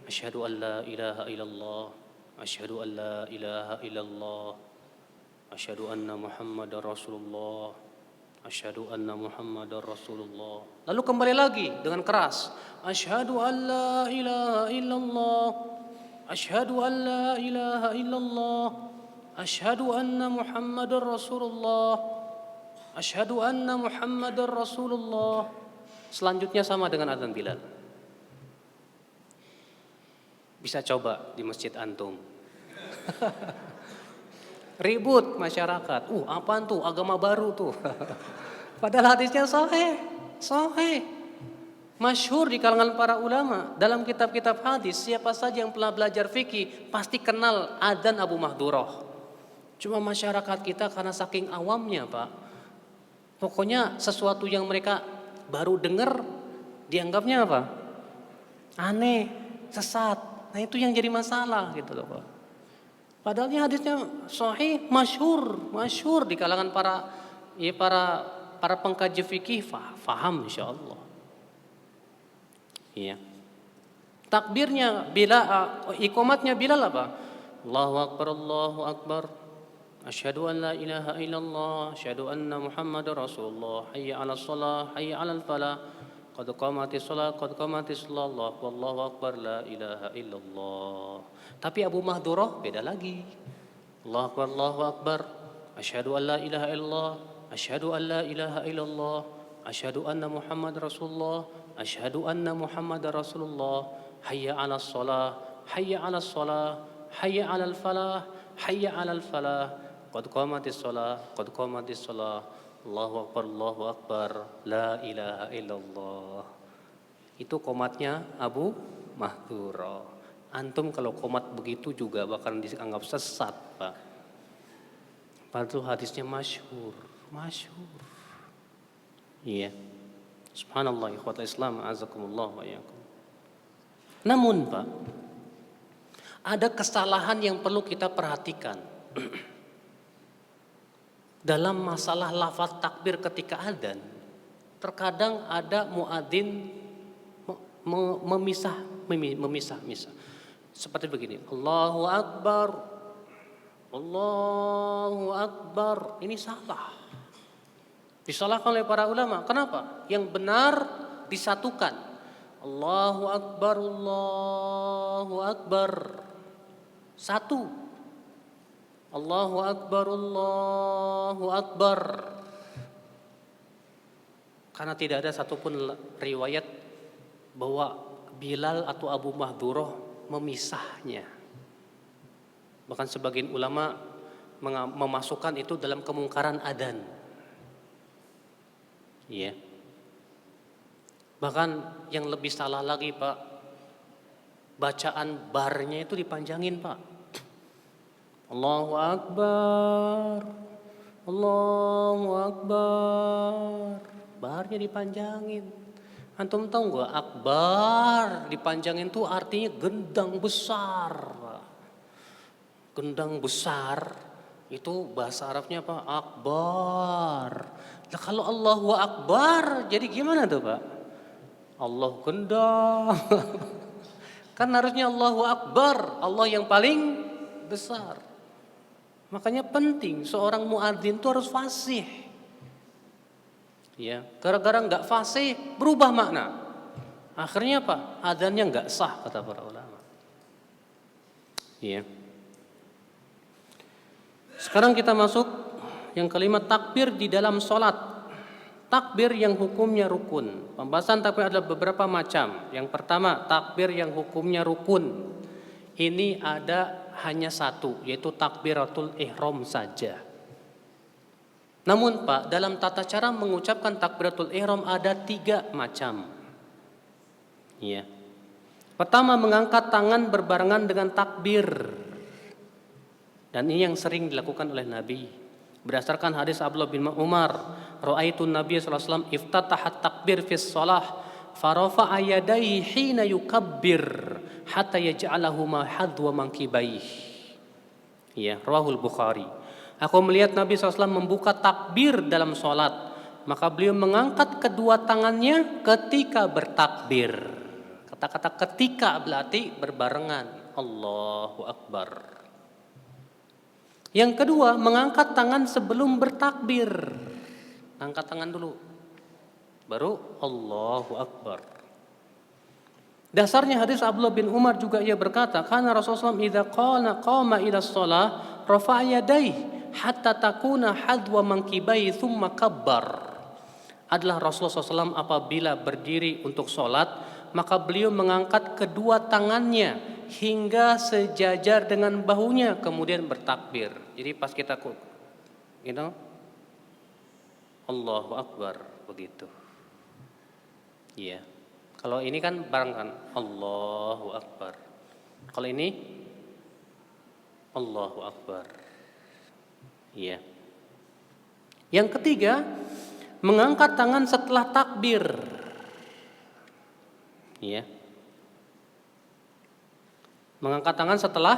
Speaker 1: Asyhadu an la ilaha illallah. Asyhadu an la ilaha illallah. Asyhadu anna Muhammadar Rasulullah. Asyhadu anna Muhammadar Rasulullah. Lalu kembali lagi dengan keras. Asyhadu an la ilaha illallah. Asyhadu an la ilaha illallah. Asyhadu anna Muhammadar Rasulullah. Asyhadu anna Muhammadar Rasulullah. Selanjutnya sama dengan adzan Bilal. Bisa coba di masjid antum. Ribut masyarakat. Apaan tuh? Agama baru tuh. Padahal hadisnya sahih. Sahih. Masyhur di kalangan para ulama. Dalam kitab-kitab hadis, siapa saja yang pernah belajar fikih pasti kenal adzan Abu Mahdurah. Cuma masyarakat kita karena saking awamnya, Pak. Pokoknya sesuatu yang mereka baru dengar dianggapnya apa? Aneh, sesat. Nah, itu yang jadi masalah gitu loh, Pak. Padahal hadisnya sahih, masyhur di kalangan para pengkaji fikih faham insyaallah. Iya. Takbirnya iqamatnya Bilal apa? Allahu Akbar, Allahu Akbar. Asyhadu an la ilaha illallah, asyhadu anna Muhammadar Rasulullah. Hayya 'alas shalah, hayya 'alal falah. Qad qamatis shalah, qad qamatis shalah. Wallahu akbar, la ilaha illallah. Tapi Abu Mahdurah beda lagi. Allahu akbar, Allahu akbar. Asyhadu an la ilaha illallah, asyhadu an la ilaha illallah. Asyhadu anna Muhammad Rasulullah, asyhadu anna Muhammad Rasulullah. Hayya 'alas shalah, hayya 'alas shalah, hayya 'alal falah, hayya 'alal falah. Qad qamatis shalah, qad qamatis shalah. Allahu Akbar, Allahu Akbar, la ilaha illallah. Itu qomatnya Abu Mahdurah. Antum kalau qomat begitu juga bakal dianggap sesat, Pak. Padahal hadisnya masyhur. Iya. Subhanallah, ikhwatal Islam, azakumullah wa iyyakum. Namun, Pak, ada kesalahan yang perlu kita perhatikan. Dalam masalah lafaz takbir ketika adzan, terkadang ada muadzin memisah. Seperti begini, Allahu Akbar, Allahu Akbar. Ini salah. Disalahkan oleh para ulama. Kenapa? Yang benar disatukan. Allahu Akbar, Allahu Akbar. Satu. Allahu Akbar, Allahu Akbar. Karena tidak ada satupun riwayat bahwa Bilal atau Abu Mahdurah memisahnya. Bahkan sebagian ulama memasukkan itu dalam kemungkaran adzan. Iya. Bahkan yang lebih salah lagi, Pak, bacaan barnya itu dipanjangin, Pak. Allahu Akbar, Allahu Akbar. Barnya dipanjangin. Antum tahu nggak, akbar dipanjangin tuh artinya gendang besar. Gendang besar itu bahasa Arabnya apa? Akbar. Nah, kalau Allahu Akbar jadi gimana tuh, Pak? Allah gendang. Kan harusnya Allahu Akbar, Allah yang paling besar. Makanya penting seorang muadzin itu harus fasih. Ya, gara-gara nggak fasih berubah makna. Akhirnya apa? Adzannya nggak sah kata para ulama. Ya. Sekarang kita masuk yang kelima, takbir di dalam sholat. Takbir yang hukumnya rukun. Pembahasan takbir ada beberapa macam. Yang pertama, takbir yang hukumnya rukun. Ini ada hanya satu, yaitu takbiratul ihram saja. Namun, Pak, dalam tata cara mengucapkan takbiratul ihram ada 3 macam. Ya. Pertama, mengangkat tangan berbarengan dengan takbir. Dan ini yang sering dilakukan oleh Nabi. Berdasarkan hadis Abdullah bin Umar, ra'aitu Nabi sallallahu alaihi wasallam iftataha takbir fi shalah farafa'a yadayhi hina yukabbir hatta yaj'alahuma hadwa mankibaih. Ya, rawahul Bukhari. Aku melihat Nabi SAW membuka takbir dalam sholat, maka beliau mengangkat kedua tangannya ketika bertakbir. Kata-kata ketika berarti berbarengan. Allahu Akbar. Yang kedua, mengangkat tangan sebelum bertakbir. Angkat tangan dulu, baru Allahu Akbar. Dasarnya hadis Abdullah bin Umar juga ia berkata, karena Rasulullah SAW idza qama ila shalah rafa'a yadayhi hatta takuna hadwa mankibai thumma kabbar. Adalah Rasulullah SAW apabila berdiri untuk sholat, maka beliau mengangkat kedua tangannya hingga sejajar dengan bahunya, kemudian bertakbir. Jadi pas kita Allahu Akbar begitu. Iya. Kalau ini kan bareng kan, Allahu Akbar. Kalau ini Allahu Akbar. Iya. Yang ketiga, mengangkat tangan setelah takbir. Iya. Mengangkat tangan setelah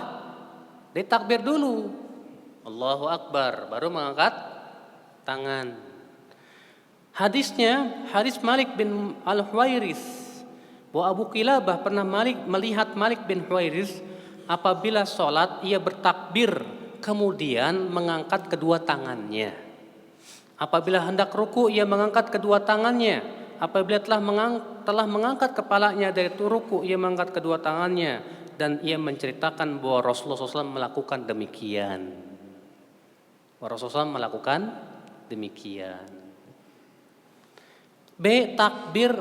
Speaker 1: ditakbir dulu. Allahu Akbar, baru mengangkat tangan. Hadisnya, hadis Malik bin Al-Huwairis, bahwa Abu Qilabah pernah melihat Malik bin Huwairis apabila sholat ia bertakbir kemudian mengangkat kedua tangannya. Apabila hendak ruku ia mengangkat kedua tangannya. Apabila telah mengangkat kepalanya dari ruku ia mengangkat kedua tangannya. Dan ia menceritakan bahwa Rasulullah SAW melakukan demikian. Rasulullah SAW melakukan demikian. B. Takbir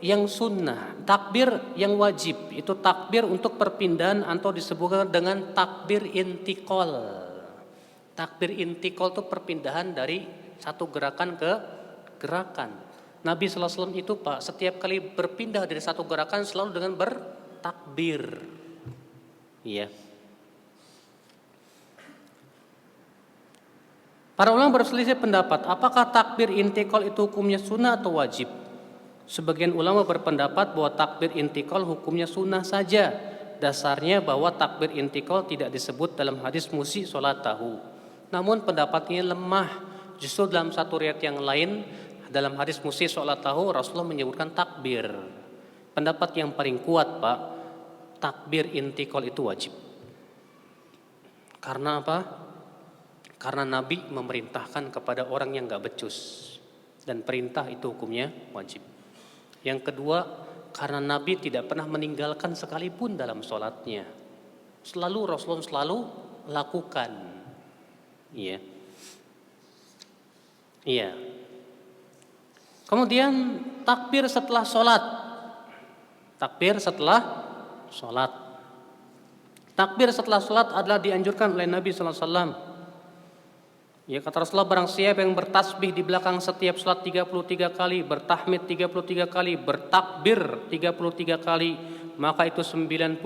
Speaker 1: yang sunnah, takbir yang wajib, itu takbir untuk perpindahan atau disebutkan dengan takbir intikal. Takbir intikal itu perpindahan dari satu gerakan ke gerakan. Nabi SAW itu Pak, setiap kali berpindah dari satu gerakan selalu dengan bertakbir. Iya. Para ulama berselisih pendapat, apakah takbir intikal itu hukumnya sunnah atau wajib? Sebagian ulama berpendapat bahwa takbir intikal hukumnya sunnah saja. Dasarnya bahwa takbir intikal tidak disebut dalam hadis musi sholatahu. Namun pendapatnya lemah. Justru dalam satu riwayat yang lain, dalam hadis musi sholatahu Rasulullah menyebutkan takbir. Pendapat yang paling kuat Pak, takbir intikal itu wajib. Karena apa? Karena Nabi memerintahkan kepada orang yang gak becus. Dan perintah itu hukumnya wajib. Yang kedua, karena Nabi tidak pernah meninggalkan sekalipun dalam sholatnya. Rasulullah selalu lakukan. Iya. Iya. Kemudian takbir setelah sholat. Takbir setelah sholat. Takbir setelah sholat adalah dianjurkan oleh Nabi SAW. Ya, kata Rasulullah, barang siapa yang bertasbih di belakang setiap salat 33 kali, bertahmid 33 kali, bertakbir 33 kali, maka itu 99.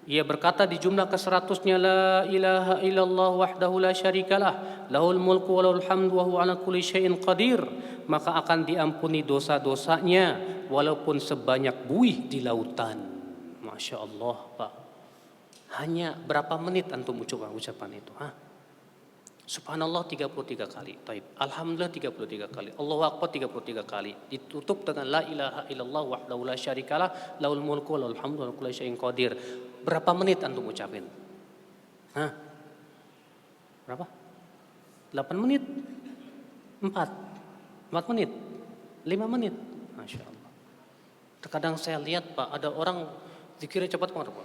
Speaker 1: Ia berkata di jumlah ke-100-nya, la ilaha illallah wahdahu la syarikalah, lahul mulku wa lahul hamdu wa huwa ala kulli syai'in qadir, maka akan diampuni dosa-dosanya walaupun sebanyak buih di lautan. Masya Allah Pak. Hanya berapa menit antum ucapan itu? Subhanallah 33 kali. Taib. Alhamdulillah 33 kali. Allahu Akbar 33 kali. Ditutup dengan la ilaha illallah wahdahu la syarikalah, lahul mulku wa lahul hamdu wa kullu syai'in qadir. Berapa menit antum ucapin? Berapa? 8 menit? 4 menit? 5 menit? Masya Allah. Terkadang saya lihat Pak, ada orang zikirnya cepat banget Pak.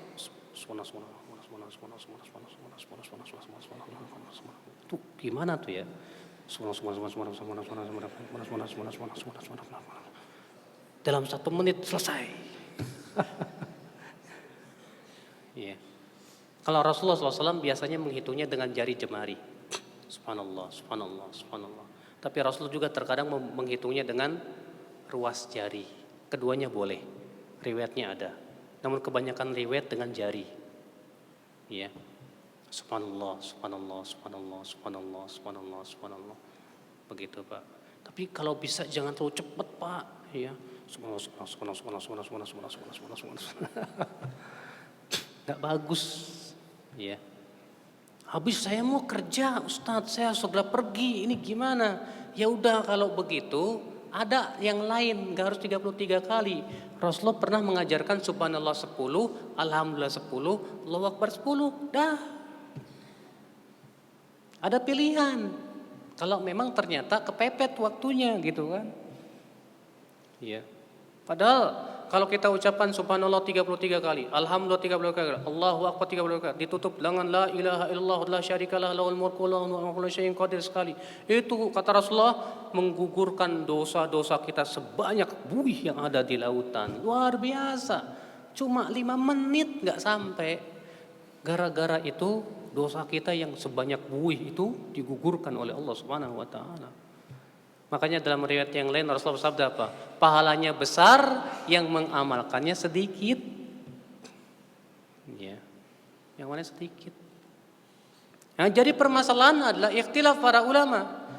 Speaker 1: Tuh gimana tuh ya? Dalam 1 menit selesai. Iya. Kalau Rasulullah SAW biasanya menghitungnya dengan jari jemari. Subhanallah, subhanallah, subhanallah. Tapi Rasulullah juga terkadang menghitungnya dengan ruas jari. Keduanya boleh. Riwayatnya ada. Namun kebanyakan riwayat dengan jari. Iya. Subhanallah, subhanallah, subhanallah, subhanallah, subhanallah, subhanallah. Begitu Pak. Tapi kalau bisa jangan terlalu cepat Pak. Ya. Subhanallah, subhanallah, subhanallah, subhanallah, subhanallah, subhanallah, subhanallah, subhanallah, subhanallah. Nggak bagus. Ya. Habis saya mau kerja Ustadz, saya segera pergi, ini gimana? Ya udah kalau begitu ada yang lain, nggak harus 33 kali. Rasulullah pernah mengajarkan subhanallah 10, alhamdulillah 10, Allahu akbar 10. Dah. Ada pilihan. Kalau memang ternyata kepepet waktunya gitu kan. Iya. Padahal kalau kita ucapan subhanallah 33 kali, alhamdulillah 33 kali, Allahu akbar 33 kali, ditutup dengan la ilaha illallah la syarikalah lahul mulku wa lahu ala kulli syai'in qadir sekali. Itu kata Rasulullah menggugurkan dosa-dosa kita sebanyak buih yang ada di lautan. Luar biasa. Cuma 5 menit enggak sampai. Gara-gara itu dosa kita yang sebanyak buih itu digugurkan oleh Allah Subhanahu wa taala. Makanya dalam riwayat yang lain Rasulullah bersabda apa? Pahalanya besar, yang mengamalkannya sedikit. Ya. Yang mana sedikit. Yang jadi permasalahan adalah ikhtilaf para ulama.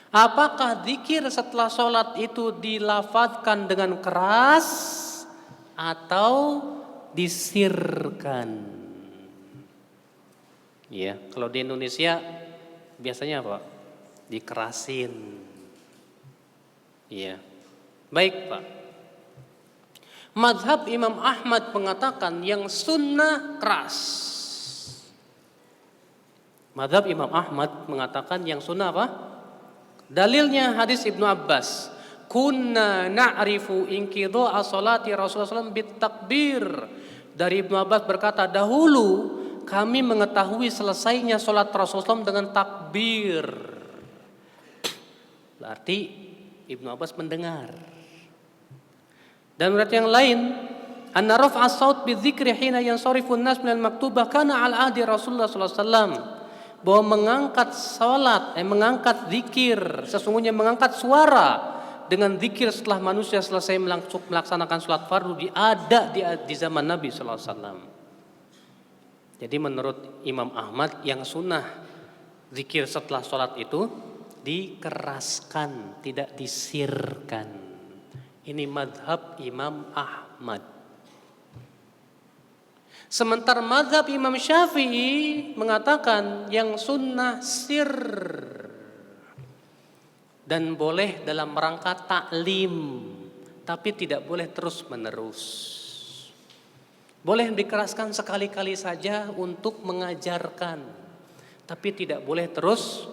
Speaker 1: Apakah zikir setelah sholat itu dilafadzkan dengan keras atau disirkan? Ya, kalau di Indonesia biasanya apa? Dikerasin. Iya. Baik Pak. Mazhab Imam Ahmad mengatakan yang sunnah keras. Mazhab Imam Ahmad mengatakan yang sunnah apa? Dalilnya hadis Ibnu Abbas. Kunna na'rifu inqidha'a salati Rasulullah SAW bitakbir. Dari Ibnu Abbas berkata, dahulu kami mengetahui selesainya salat Rasulullah SAW dengan takbir. Berarti Ibnu Abbas mendengar. Dan berarti yang lain, anna raf'a as-saut bidzikri hina yansarifu an-nas min al-maktubah kana al ahdi Rasulullah sallallahu alaihi wasallam. Bahwa mengangkat salat, mengangkat zikir, sesungguhnya mengangkat suara dengan zikir setelah manusia selesai melaksanakan salat fardu ada di zaman Nabi sallallahu alaihi wasallam. Jadi menurut Imam Ahmad yang sunnah zikir setelah salat itu dikeraskan, tidak disirkan. Ini madhab Imam Ahmad. Sementara madhab Imam Syafi'i mengatakan yang sunnah sir dan boleh dalam rangka taklim, tapi tidak boleh terus menerus. Boleh dikeraskan sekali-kali saja untuk mengajarkan, tapi tidak boleh terus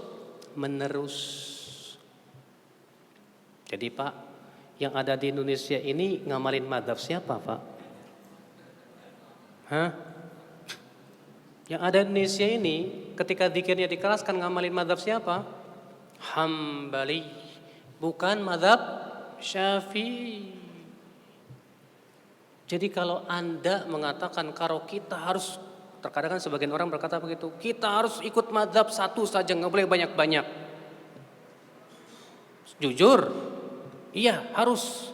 Speaker 1: menerus. Jadi Pak, yang ada di Indonesia ini ngamalin mazhab siapa Pak? Hah? Yang ada di Indonesia ini ketika zikirnya dikeraskan ngamalin mazhab siapa? Hambali, bukan mazhab Syafi'i. Jadi kalau Anda mengatakan kalau kita harus, terkadang kan sebagian orang berkata begitu, kita harus ikut mazhab satu saja, nggak boleh banyak-banyak. Jujur, iya harus.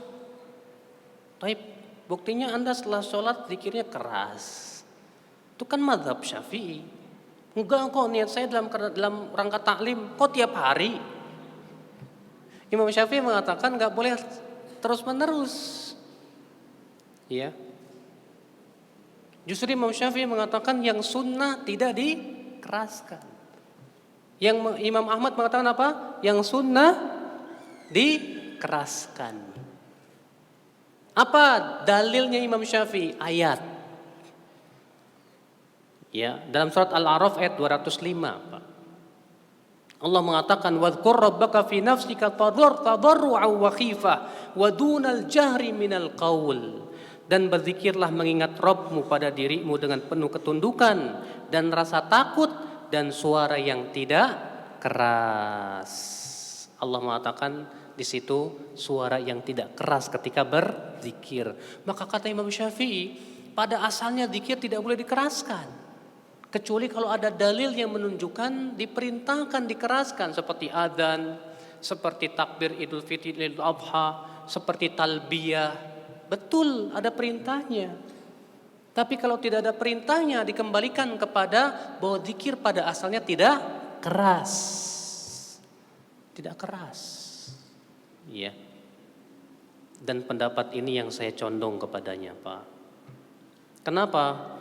Speaker 1: Tapi buktinya Anda setelah sholat zikirnya keras. Itu kan mazhab Syafi'i. Enggak kok, niat saya dalam rangka taklim kok tiap hari. Imam Syafi'i mengatakan nggak boleh terus menerus. Ya. Justru Imam Syafi'i mengatakan yang sunnah tidak dikeraskan. Yang Imam Ahmad mengatakan apa? Yang sunnah dikeraskan. Apa dalilnya Imam Syafi'i? Ayat. Ya, dalam surat Al-A'raf ayat 205, Pak. Allah mengatakan wadhkur rabbaka fi nafsika tadarru'a wa khifah wa dunal jahri minal qaul. Dan berzikirlah mengingat Rabbmu pada dirimu dengan penuh ketundukan dan rasa takut dan suara yang tidak keras. Allah mengatakan di situ suara yang tidak keras ketika berzikir. Maka kata Imam Syafi'i, pada asalnya zikir tidak boleh dikeraskan. Kecuali kalau ada dalil yang menunjukkan diperintahkan dikeraskan, seperti adzan, seperti takbir Idul Fitri, Idul Adha, seperti talbiyah. Betul ada perintahnya. Tapi kalau tidak ada perintahnya, dikembalikan kepada bahwa zikir pada asalnya tidak keras. Tidak keras. Iya. Dan pendapat ini yang saya condong kepadanya, Pak. Kenapa?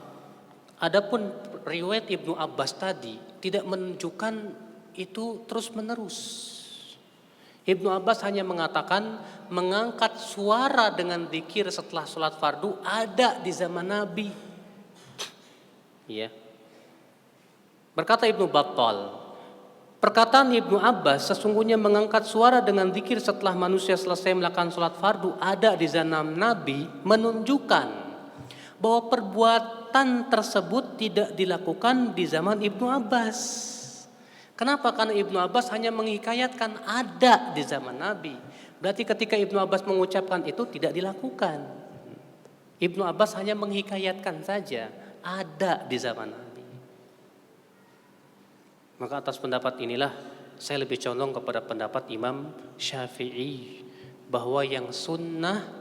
Speaker 1: Adapun riwayat Ibnu Abbas tadi tidak menunjukkan itu terus-menerus. Ibnu Abbas hanya mengatakan mengangkat suara dengan zikir setelah sholat fardu ada di zaman Nabi. Ya. Berkata Ibnu Battal, perkataan Ibnu Abbas sesungguhnya mengangkat suara dengan zikir setelah manusia selesai melakukan sholat fardu ada di zaman Nabi menunjukkan bahwa perbuatan tersebut tidak dilakukan di zaman Ibnu Abbas. Kenapa? Karena Ibnu Abbas hanya menghikayatkan ada di zaman Nabi. Berarti ketika Ibnu Abbas mengucapkan itu tidak dilakukan. Ibnu Abbas hanya menghikayatkan saja ada di zaman Nabi. Maka atas pendapat inilah saya lebih condong kepada pendapat Imam Syafi'i bahwa yang sunnah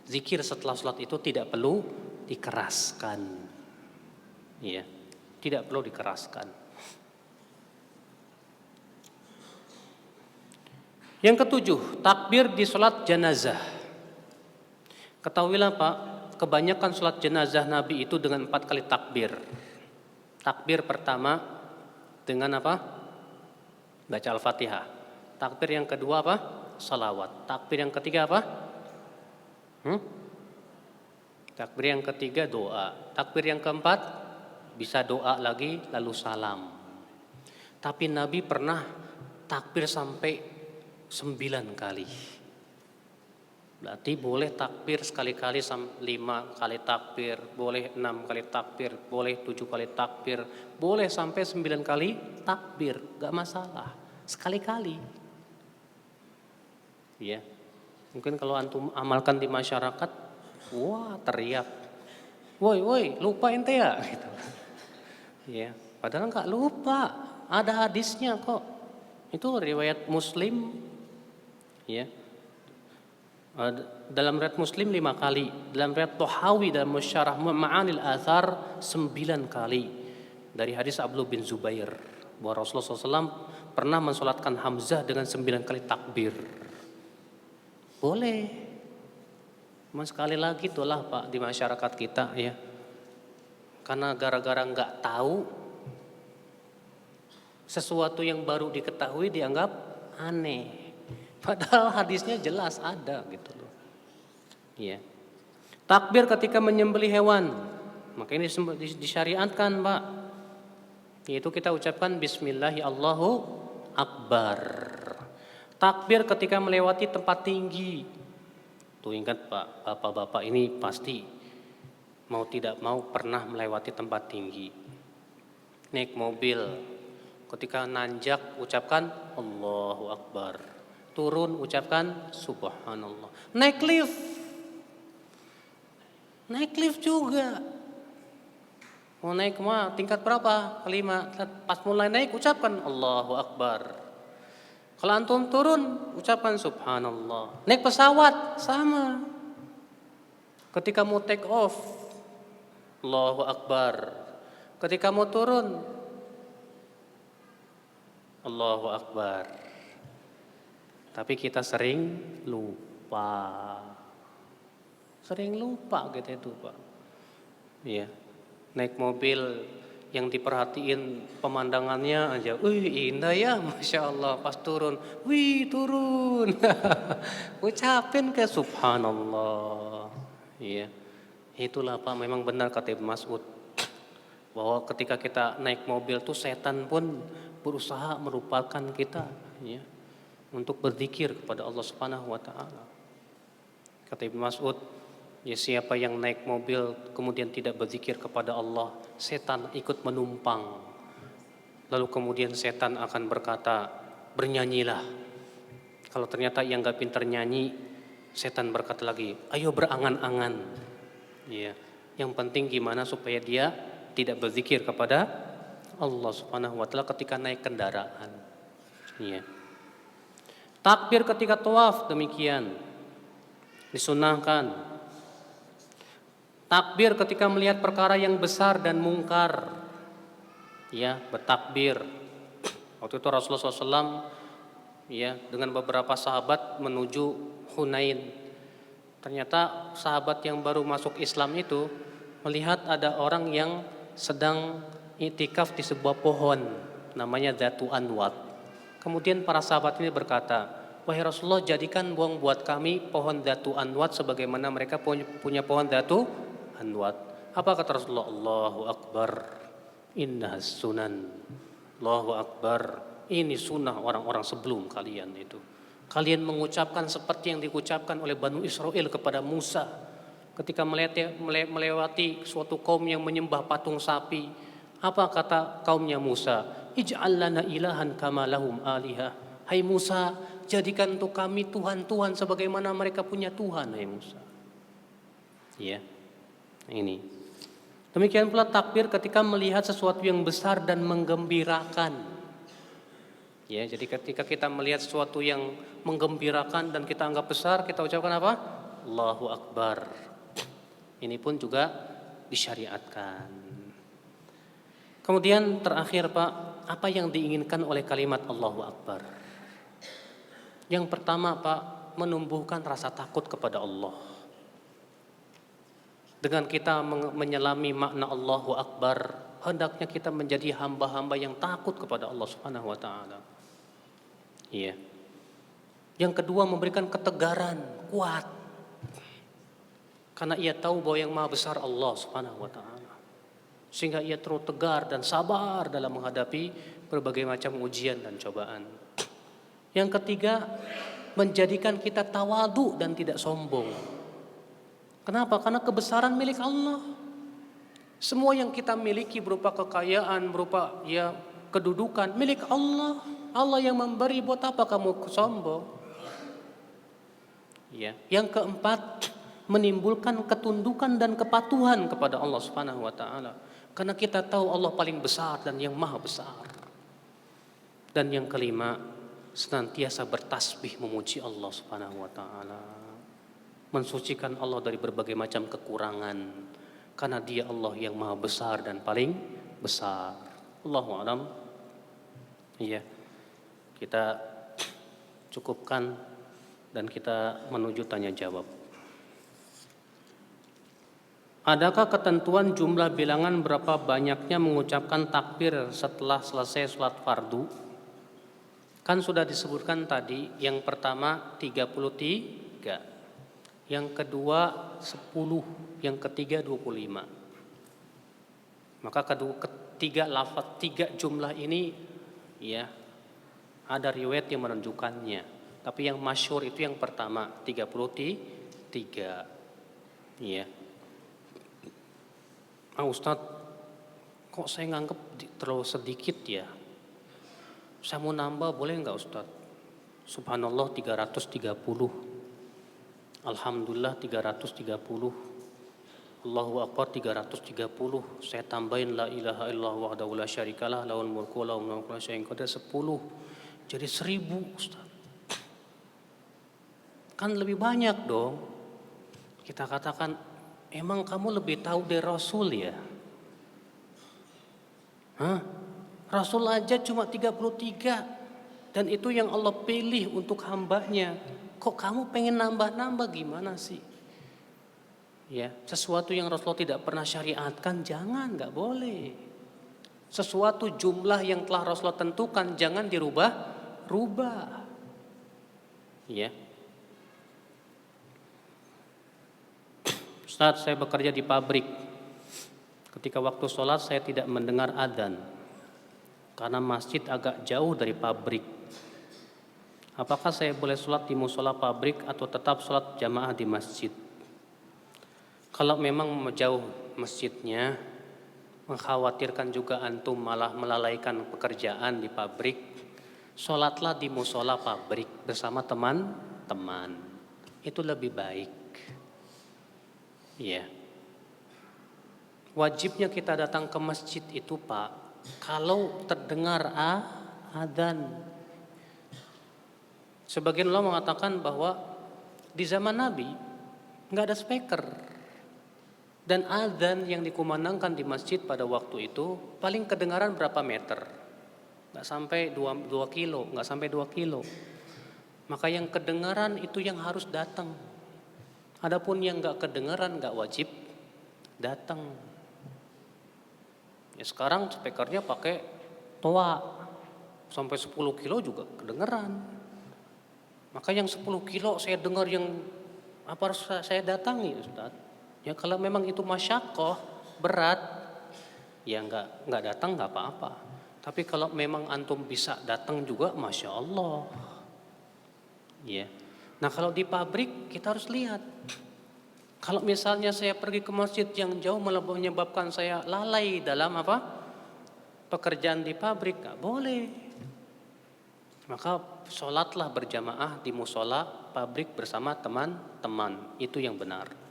Speaker 1: zikir setelah sholat itu tidak perlu dikeraskan. Ya, tidak perlu dikeraskan. Yang ketujuh, takbir di sholat jenazah. Ketahuilah Pak, kebanyakan sholat jenazah Nabi itu dengan 4 kali takbir. Takbir pertama dengan apa? Baca Al-Fatihah. Takbir yang kedua apa? Salawat. Takbir yang ketiga apa? Takbir yang ketiga doa. Takbir yang keempat bisa doa lagi lalu salam. Tapi Nabi pernah takbir sampai 9 kali. Berarti boleh takbir sekali-kali 5 kali takbir, boleh 6 kali takbir, boleh 7 kali takbir, boleh sampai 9 kali takbir, gak masalah. Sekali-kali. Ya. Mungkin kalau antum amalkan di masyarakat, wah teriak. Woi, lupa ente ya gitu. Ya, padahal enggak lupa. Ada hadisnya kok. Itu riwayat Muslim. Ya. Dalam riwayat Muslim 5 kali, dalam riwayat Thahawi dalam Musyarah Ma'anil Athar 9 kali. Dari hadis Abdullah bin Zubair bahwa Rasulullah SAW pernah mensolatkan Hamzah dengan 9 kali takbir. Boleh. Cuma sekali lagi itulah Pak di masyarakat kita ya. Karena gara-gara enggak tahu sesuatu yang baru diketahui dianggap aneh. Padahal hadisnya jelas ada gitu loh. Iya. Takbir ketika menyembelih hewan. Maka ini disyariatkan, Pak. Yaitu kita ucapkan bismillahi Allahu akbar. Takbir ketika melewati tempat tinggi. Tuh ingat Pak, bapak-bapak ini pasti mau tidak mau pernah melewati tempat tinggi. Naik mobil, ketika nanjak ucapkan Allahu akbar. Turun ucapkan subhanallah. Naik lift juga. Mau naik tingkat berapa? Kelima. Pas mulai naik ucapkan Allahu akbar. Kalau antum turun ucapkan subhanallah. Naik pesawat sama. Ketika mau take off Allahu akbar. Ketika mau turun Allahu akbar. Tapi kita sering lupa. Sering lupa gitu itu Pak. Iya. Naik mobil yang diperhatiin pemandangannya aja. Indah ya Masya Allah. Pas turun. Turun. Ucapin ke subhanallah. Iya. Itulah Pak memang benar kata Ibnu Mas'ud. Bahwa ketika kita naik mobil tuh setan pun berusaha merupakan kita. Ya. Untuk berzikir kepada Allah Subhanahu wa taala. Kata Ibnu Mas'ud, ya siapa yang naik mobil kemudian tidak berzikir kepada Allah, setan ikut menumpang. Lalu kemudian setan akan berkata, bernyanyilah. Kalau ternyata ia enggak pintar nyanyi, setan berkata lagi, ayo berangan-angan. Ya, yang penting gimana supaya dia tidak berzikir kepada Allah Subhanahu wa taala ketika naik kendaraan. Ya. Takbir ketika tawaf demikian disunahkan. Takbir ketika melihat perkara yang besar dan mungkar. Ya, bertakbir. Waktu itu Rasulullah SAW ya dengan beberapa sahabat menuju Hunain. Ternyata sahabat yang baru masuk Islam itu melihat ada orang yang sedang iktikaf di sebuah pohon namanya Dzatu Anwat. Kemudian para sahabat ini berkata, "Wahai Rasulullah, jadikan buat kami pohon Dzatu Anwat sebagaimana mereka punya pohon Dzatu Anwat." Apa kata Rasulullah? Allahu Akbar. Innahas sunan. Allahu Akbar. Ini sunnah orang-orang sebelum kalian itu. Kalian mengucapkan seperti yang diucapkan oleh Banu Israel kepada Musa ketika melewati suatu kaum yang menyembah patung sapi. Apa kata kaumnya Musa? Ij'al lana ilahan kama lahum alihah. Hai Musa, jadikan untuk kami Tuhan-Tuhan sebagaimana mereka punya Tuhan, hai Musa. Ya, ini. Demikian pula takbir ketika melihat sesuatu yang besar dan menggembirakan. Ya, jadi ketika kita melihat sesuatu yang menggembirakan dan kita anggap besar, kita ucapkan apa? Allahu Akbar. Ini pun juga disyariatkan. Kemudian terakhir Pak, apa yang diinginkan oleh kalimat Allahu Akbar? Yang pertama Pak, menumbuhkan rasa takut kepada Allah. Dengan kita menyelami makna Allahu Akbar, hendaknya kita menjadi hamba-hamba yang takut kepada Allah Subhanahu wa taala. Iya. Yang kedua, memberikan ketegaran, kuat. Karena ia tahu bahwa yang Maha Besar Allah Subhanahu wa taala. Sehingga ia terus tegar dan sabar dalam menghadapi berbagai macam ujian dan cobaan. Yang ketiga, menjadikan kita tawadu dan tidak sombong. Kenapa? Karena kebesaran milik Allah. Semua yang kita miliki berupa kekayaan, berupa ya kedudukan milik Allah. Allah yang memberi, buat apa kamu sombong? Ya. Yang keempat, menimbulkan ketundukan dan kepatuhan kepada Allah Subhanahu wa taala. Karena kita tahu Allah paling besar dan yang maha besar. Dan yang kelima, senantiasa bertasbih memuji Allah Subhanahu wa taala. Mensucikan Allah dari berbagai macam kekurangan. Karena Dia Allah yang maha besar dan paling besar. Allahu a'lam. Iya. Kita cukupkan dan kita menuju tanya jawab. Adakah ketentuan jumlah bilangan berapa banyaknya mengucapkan takbir setelah selesai sholat fardu? Kan sudah disebutkan tadi, yang pertama 33, yang kedua 10, yang ketiga 25. Maka ketiga lafaz, tiga jumlah ini ya ada riwayat yang menunjukkannya. Tapi yang masyhur itu yang pertama 33. Ya. Ustadz, kok saya nganggep terlalu sedikit ya? Saya mau nambah boleh nggak Ustadz? Subhanallah 330. Alhamdulillah 330. Allahu Akbar 330. Saya tambahin la ilaha illallah wahdahu la syarikalah lahul mulku wa lahul mulku wa syai'in qadir 10. Jadi 1000 Ustaz. Kan lebih banyak dong. Kita katakan, emang kamu lebih tahu dari Rasul ya? Hah? Rasul aja cuma 33. Dan itu yang Allah pilih untuk hambanya. Kok kamu pengen nambah-nambah gimana sih? Ya, sesuatu yang Rasulullah tidak pernah syariatkan jangan, nggak boleh. Sesuatu jumlah yang telah Rasulullah tentukan jangan dirubah. Ya. Ustaz, saya bekerja di pabrik. Ketika waktu sholat saya tidak mendengar adzan karena masjid agak jauh dari pabrik. Apakah saya boleh sholat di musola pabrik atau tetap sholat jamaah di masjid? Kalau memang jauh masjidnya, mengkhawatirkan juga antum malah melalaikan pekerjaan di pabrik, sholatlah di musola pabrik bersama teman-teman. Itu lebih baik. Ya. Wajibnya kita datang ke masjid itu Pak, kalau terdengar adzan. Sebagian ulama mengatakan bahwa di zaman Nabi nggak ada speaker. Dan azan yang dikumandangkan di masjid pada waktu itu paling kedengaran berapa meter? Nggak sampai 2 kilo, nggak sampai 2 kilo. Maka yang kedengaran itu yang harus datang. Adapun yang nggak kedengaran nggak wajib datang. Ya sekarang speakernya pakai toa, sampai 10 kilo juga kedengaran. Maka yang 10 kilo saya dengar yang apa harus saya datangi, Ustaz? Ya kalau memang itu masyakoh berat, ya nggak datang nggak apa-apa. Tapi kalau memang antum bisa datang juga, masya Allah. Ya. Nah kalau di pabrik kita harus lihat. Kalau misalnya saya pergi ke masjid yang jauh menyebabkan saya lalai dalam pekerjaan di pabrik, nggak boleh. Maka sholatlah berjamaah di musola pabrik bersama teman-teman, itu yang benar.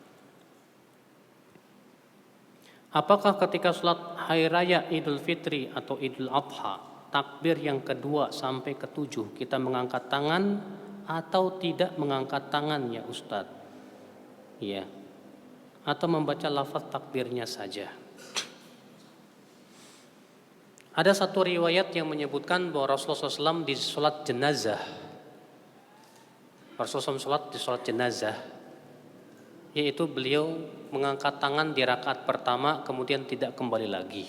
Speaker 1: Apakah ketika sholat hari raya Idul Fitri atau Idul Adha, takbir yang kedua sampai ketujuh kita mengangkat tangan atau tidak mengangkat tangan ya Ustadz? Ya. Atau membaca lafaz takbirnya saja. Ada satu riwayat yang menyebutkan bahwa Rasulullah SAW di sholat jenazah, Rasulullah SAW di sholat jenazah, yaitu beliau mengangkat tangan di rakaat pertama kemudian tidak kembali lagi.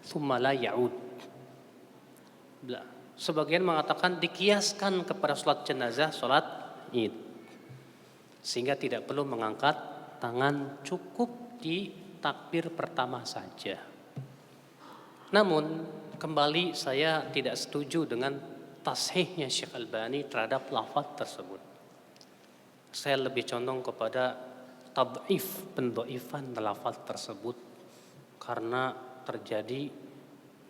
Speaker 1: Tsumma la ya'ud. Sebagian mengatakan dikiaskan kepada sholat jenazah, sholat id, sehingga tidak perlu mengangkat tangan, cukup di takbir pertama saja. Namun kembali saya tidak setuju dengan tashihnya Syekh Albani terhadap lafaz tersebut. Saya lebih condong kepada tad'if, pendoifan lafaz tersebut karena terjadi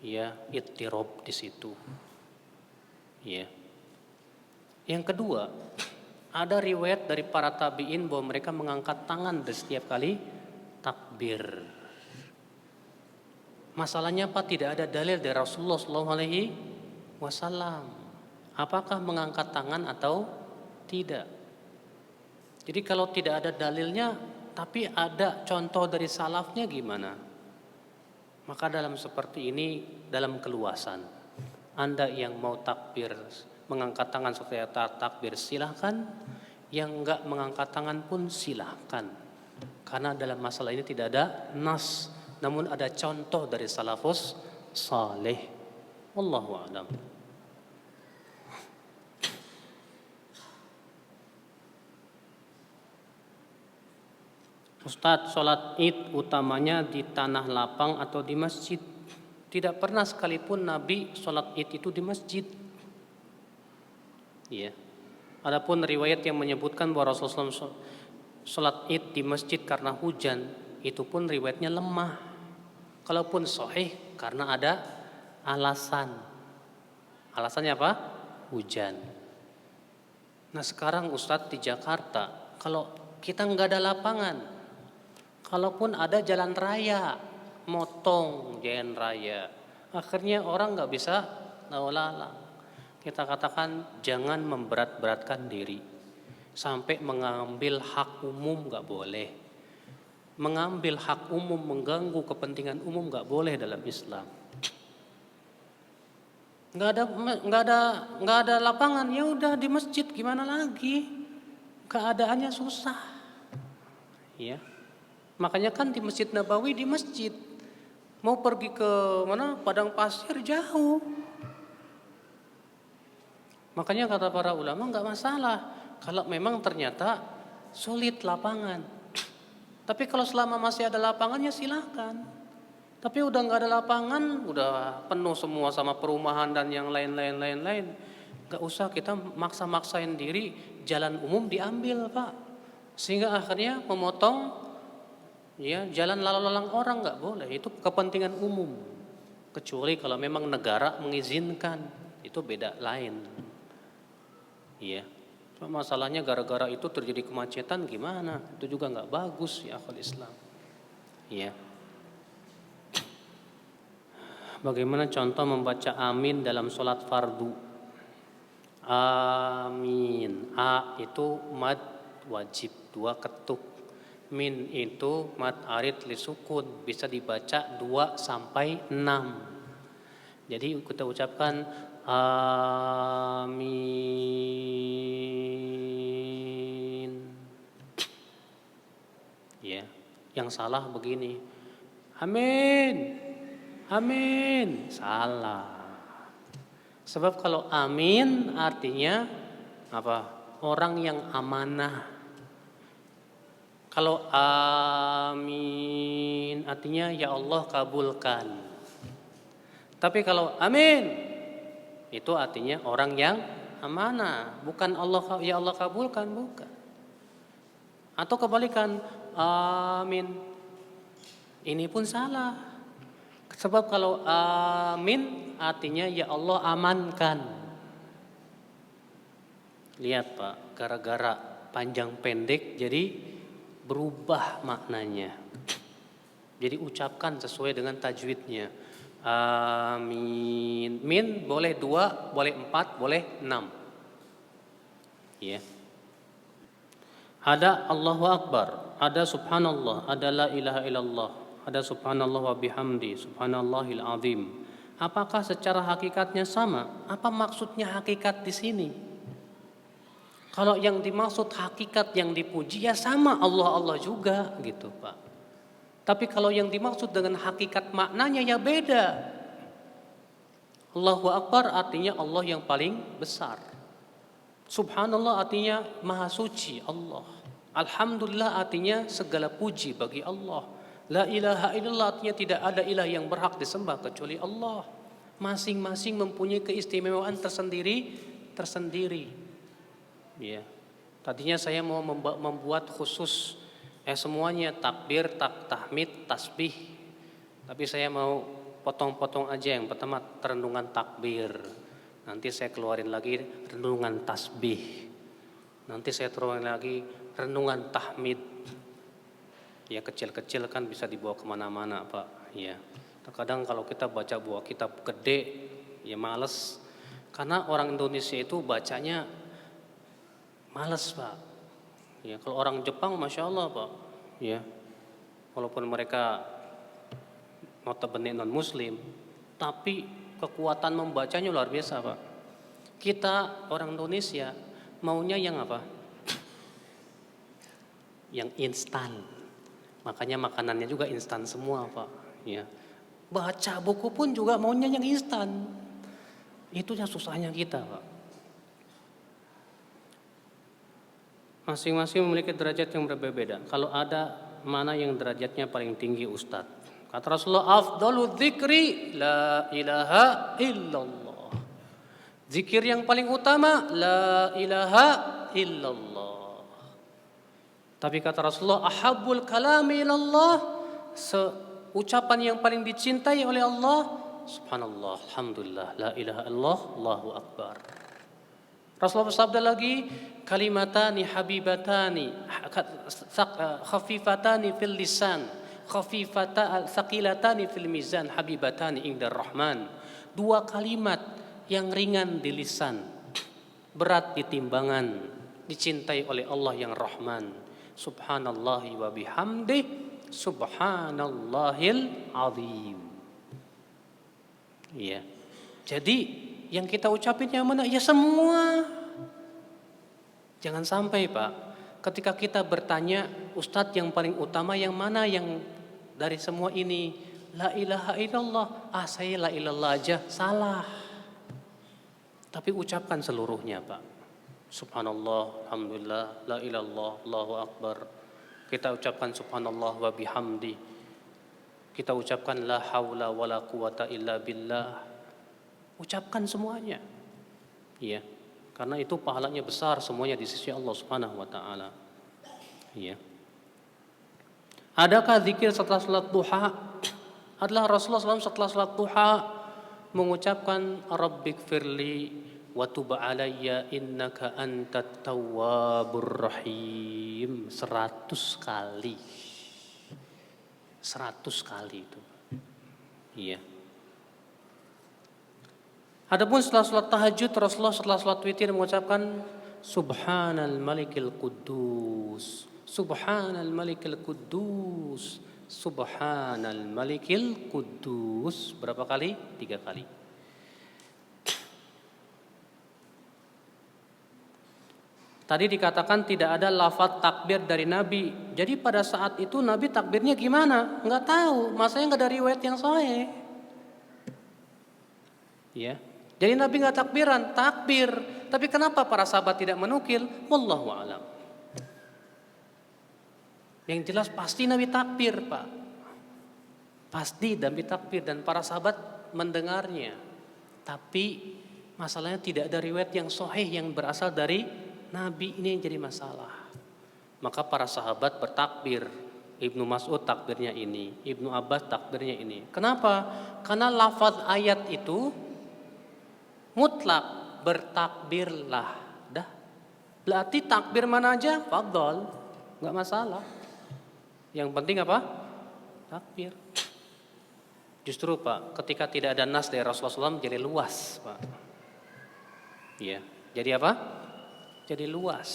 Speaker 1: ya ittirab di situ. Ya. Yang kedua, ada riwayat dari para tabi'in bahwa mereka mengangkat tangan di setiap kali takbir. Masalahnya apa? Tidak ada dalil dari Rasulullah SAW. Apakah mengangkat tangan atau tidak? Jadi kalau tidak ada dalilnya, tapi ada contoh dari salafnya gimana? Maka dalam seperti ini, dalam keluasan, Anda yang mau takbir, mengangkat tangan setelah takbir silahkan, yang enggak mengangkat tangan pun silahkan. Karena dalam masalah ini tidak ada nas, namun ada contoh dari salafus saleh. Wallahu a'lam. Ustadz, sholat id utamanya di tanah lapang atau di masjid? Tidak pernah sekalipun Nabi sholat id itu di masjid. Ya. Adapun riwayat yang menyebutkan bahwa Rasulullah SAW sholat id di masjid karena hujan, itu pun riwayatnya lemah. Kalaupun sahih karena ada alasan. Alasannya apa? Hujan. Nah sekarang Ustadz di Jakarta, kalau kita nggak ada lapangan, kalaupun ada jalan raya, motong jalan raya, akhirnya orang nggak bisa lalu lalang. Kita katakan jangan memberat-beratkan diri sampai mengambil hak umum, nggak boleh. Mengambil hak umum, mengganggu kepentingan umum nggak boleh dalam Islam. Nggak ada lapangan, ya udah di masjid, gimana lagi? Keadaannya susah, ya. Makanya kan di Masjid Nabawi di masjid, mau pergi ke mana? Padang pasir jauh. Makanya kata para ulama nggak masalah kalau memang ternyata sulit lapangan. Tapi kalau selama masih ada lapangannya silahkan. Tapi udah nggak ada lapangan, udah penuh semua sama perumahan dan yang lain-lain, nggak usah kita maksa-maksain diri jalan umum diambil, Pak. Sehingga akhirnya memotong ya jalan lalu lalang orang, nggak boleh. Itu kepentingan umum. Kecuali kalau memang negara mengizinkan, itu beda lain. Iya. Cuma masalahnya gara-gara itu terjadi kemacetan gimana? Itu juga nggak bagus ya akal Islam. Iya. Bagaimana contoh membaca amin dalam sholat fardu? Amin. A itu mad wajib, 2 ketuk. Min itu mad arid li sukun, bisa dibaca 2 sampai 6. Jadi kita ucapkan amin. Ya, yang salah begini. Amin. Amin. Salah. Sebab kalau amin artinya apa? Orang yang amanah. Kalau amin artinya ya Allah kabulkan. Tapi kalau amin itu artinya orang yang amanah, bukan Allah ya Allah kabulkan, bukan. Atau kebalikan amin. Ini pun salah. Sebab kalau amin artinya ya Allah amankan. Lihat Pak, gara-gara panjang pendek jadi berubah maknanya. Jadi ucapkan sesuai dengan tajwidnya. Amin. Min boleh 2, boleh 4, boleh 6. Ya. Ada Allahu Akbar, ada Subhanallah, ada La ilaha illallah, ada Subhanallah wa bihamdi, Subhanallahil azim. Apakah secara hakikatnya sama? Apa maksudnya hakikat di sini? Kalau yang dimaksud hakikat yang dipuji ya sama Allah juga gitu Pak. Tapi kalau yang dimaksud dengan hakikat maknanya ya beda. Allahu Akbar artinya Allah yang paling besar. Subhanallah artinya maha suci Allah. Alhamdulillah artinya segala puji bagi Allah. La ilaha illallah artinya tidak ada ilah yang berhak disembah kecuali Allah. Masing-masing mempunyai keistimewaan tersendiri. Ya, tadinya saya mau membuat khusus semuanya takbir, tahmid, tasbih. Tapi saya mau potong-potong aja. Yang pertama renungan takbir. Nanti saya keluarin lagi renungan tasbih. Nanti saya keluarin lagi renungan tahmid. Ya kecil-kecil kan bisa dibawa kemana-mana Pak. Ya, terkadang kalau kita baca buah kitab gede ya males. Karena orang Indonesia itu bacanya males Pak. Ya, kalau orang Jepang Masya Allah Pak. Ya, walaupun mereka notabene non muslim, tapi kekuatan membacanya luar biasa Pak. Kita orang Indonesia maunya yang apa? Yang instan. Makanya makanannya juga instan semua Pak. Ya, baca buku pun juga maunya yang instan. Itu yang susahnya kita Pak. Masing-masing memiliki derajat yang berbeda. Kalau ada mana yang derajatnya paling tinggi Ustadz? Kata Rasulullah, afdalu dzikri la ilaha illallah. Zikir yang paling utama la ilaha illallah. Tapi kata Rasulullah, ahabbul kalami ilallah, ucapan yang paling dicintai oleh Allah, subhanallah, alhamdulillah, la ilaha illallah, Allahu akbar. Rasulullah bersabda lagi, kalimatani habibatani khafifatani fil lisan thaqilatani fil mizan habibatani indar rahman. 2 kalimat yang ringan di lisan, berat di timbangan, dicintai oleh Allah yang Rahman. Subhanallahi wa bihamdih, subhanallahil azim. Ya. Jadi yang kita ucapin yang mana? Ya semua. Jangan sampai Pak, ketika kita bertanya, Ustadz yang paling utama yang mana yang dari semua ini? La ilaha illallah. Saya la ilallah aja. Salah. Tapi ucapkan seluruhnya Pak. Subhanallah, alhamdulillah, la ilallah, Allahu akbar. Kita ucapkan subhanallah wa bihamdi. Kita ucapkan la haula wa la quwata illa billah. Ucapkan semuanya. Ya. Karena itu pahalanya besar semuanya di sisi Allah Subhanahu wa taala. Ya. Adakah zikir setelah salat duha? Adalah Rasulullah SAW setelah salat duha mengucapkan Rabbighfirli wa tub alayya innaka antat tawwabur rahim 100 kali. 100 kali itu. Iya. Adapun setelah salat tahajud, Rasulullah setelah salat witir mengucapkan Subhanal Malikil Quddus Subhanal Malikil Quddus. Subhanal Malikil Quddus. Berapa kali? 3 kali. Tadi dikatakan tidak ada lafaz takbir dari Nabi. Jadi pada saat itu Nabi takbirnya gimana? Enggak tahu. Masanya enggak ada riwayat yang sahih. Ya. Jadi Nabi enggak takbir. Tapi kenapa para sahabat tidak menukil? Wallahu a'lam. Yang jelas pasti Nabi takbir, Pak. Pasti Nabi takbir dan para sahabat mendengarnya. Tapi masalahnya tidak ada riwayat yang sahih yang berasal dari Nabi, ini yang jadi masalah. Maka para sahabat bertakbir. Ibnu Mas'ud takbirnya ini, Ibnu Abbas takbirnya ini. Kenapa? Karena lafaz ayat itu mutlak, bertakbirlah. Dah. Berarti takbir mana aja, fadhol, enggak masalah. Yang penting apa? Takbir. Justru Pak, ketika tidak ada nas dari Rasulullah SAW jadi luas, Pak. Iya. Jadi apa? Jadi luas.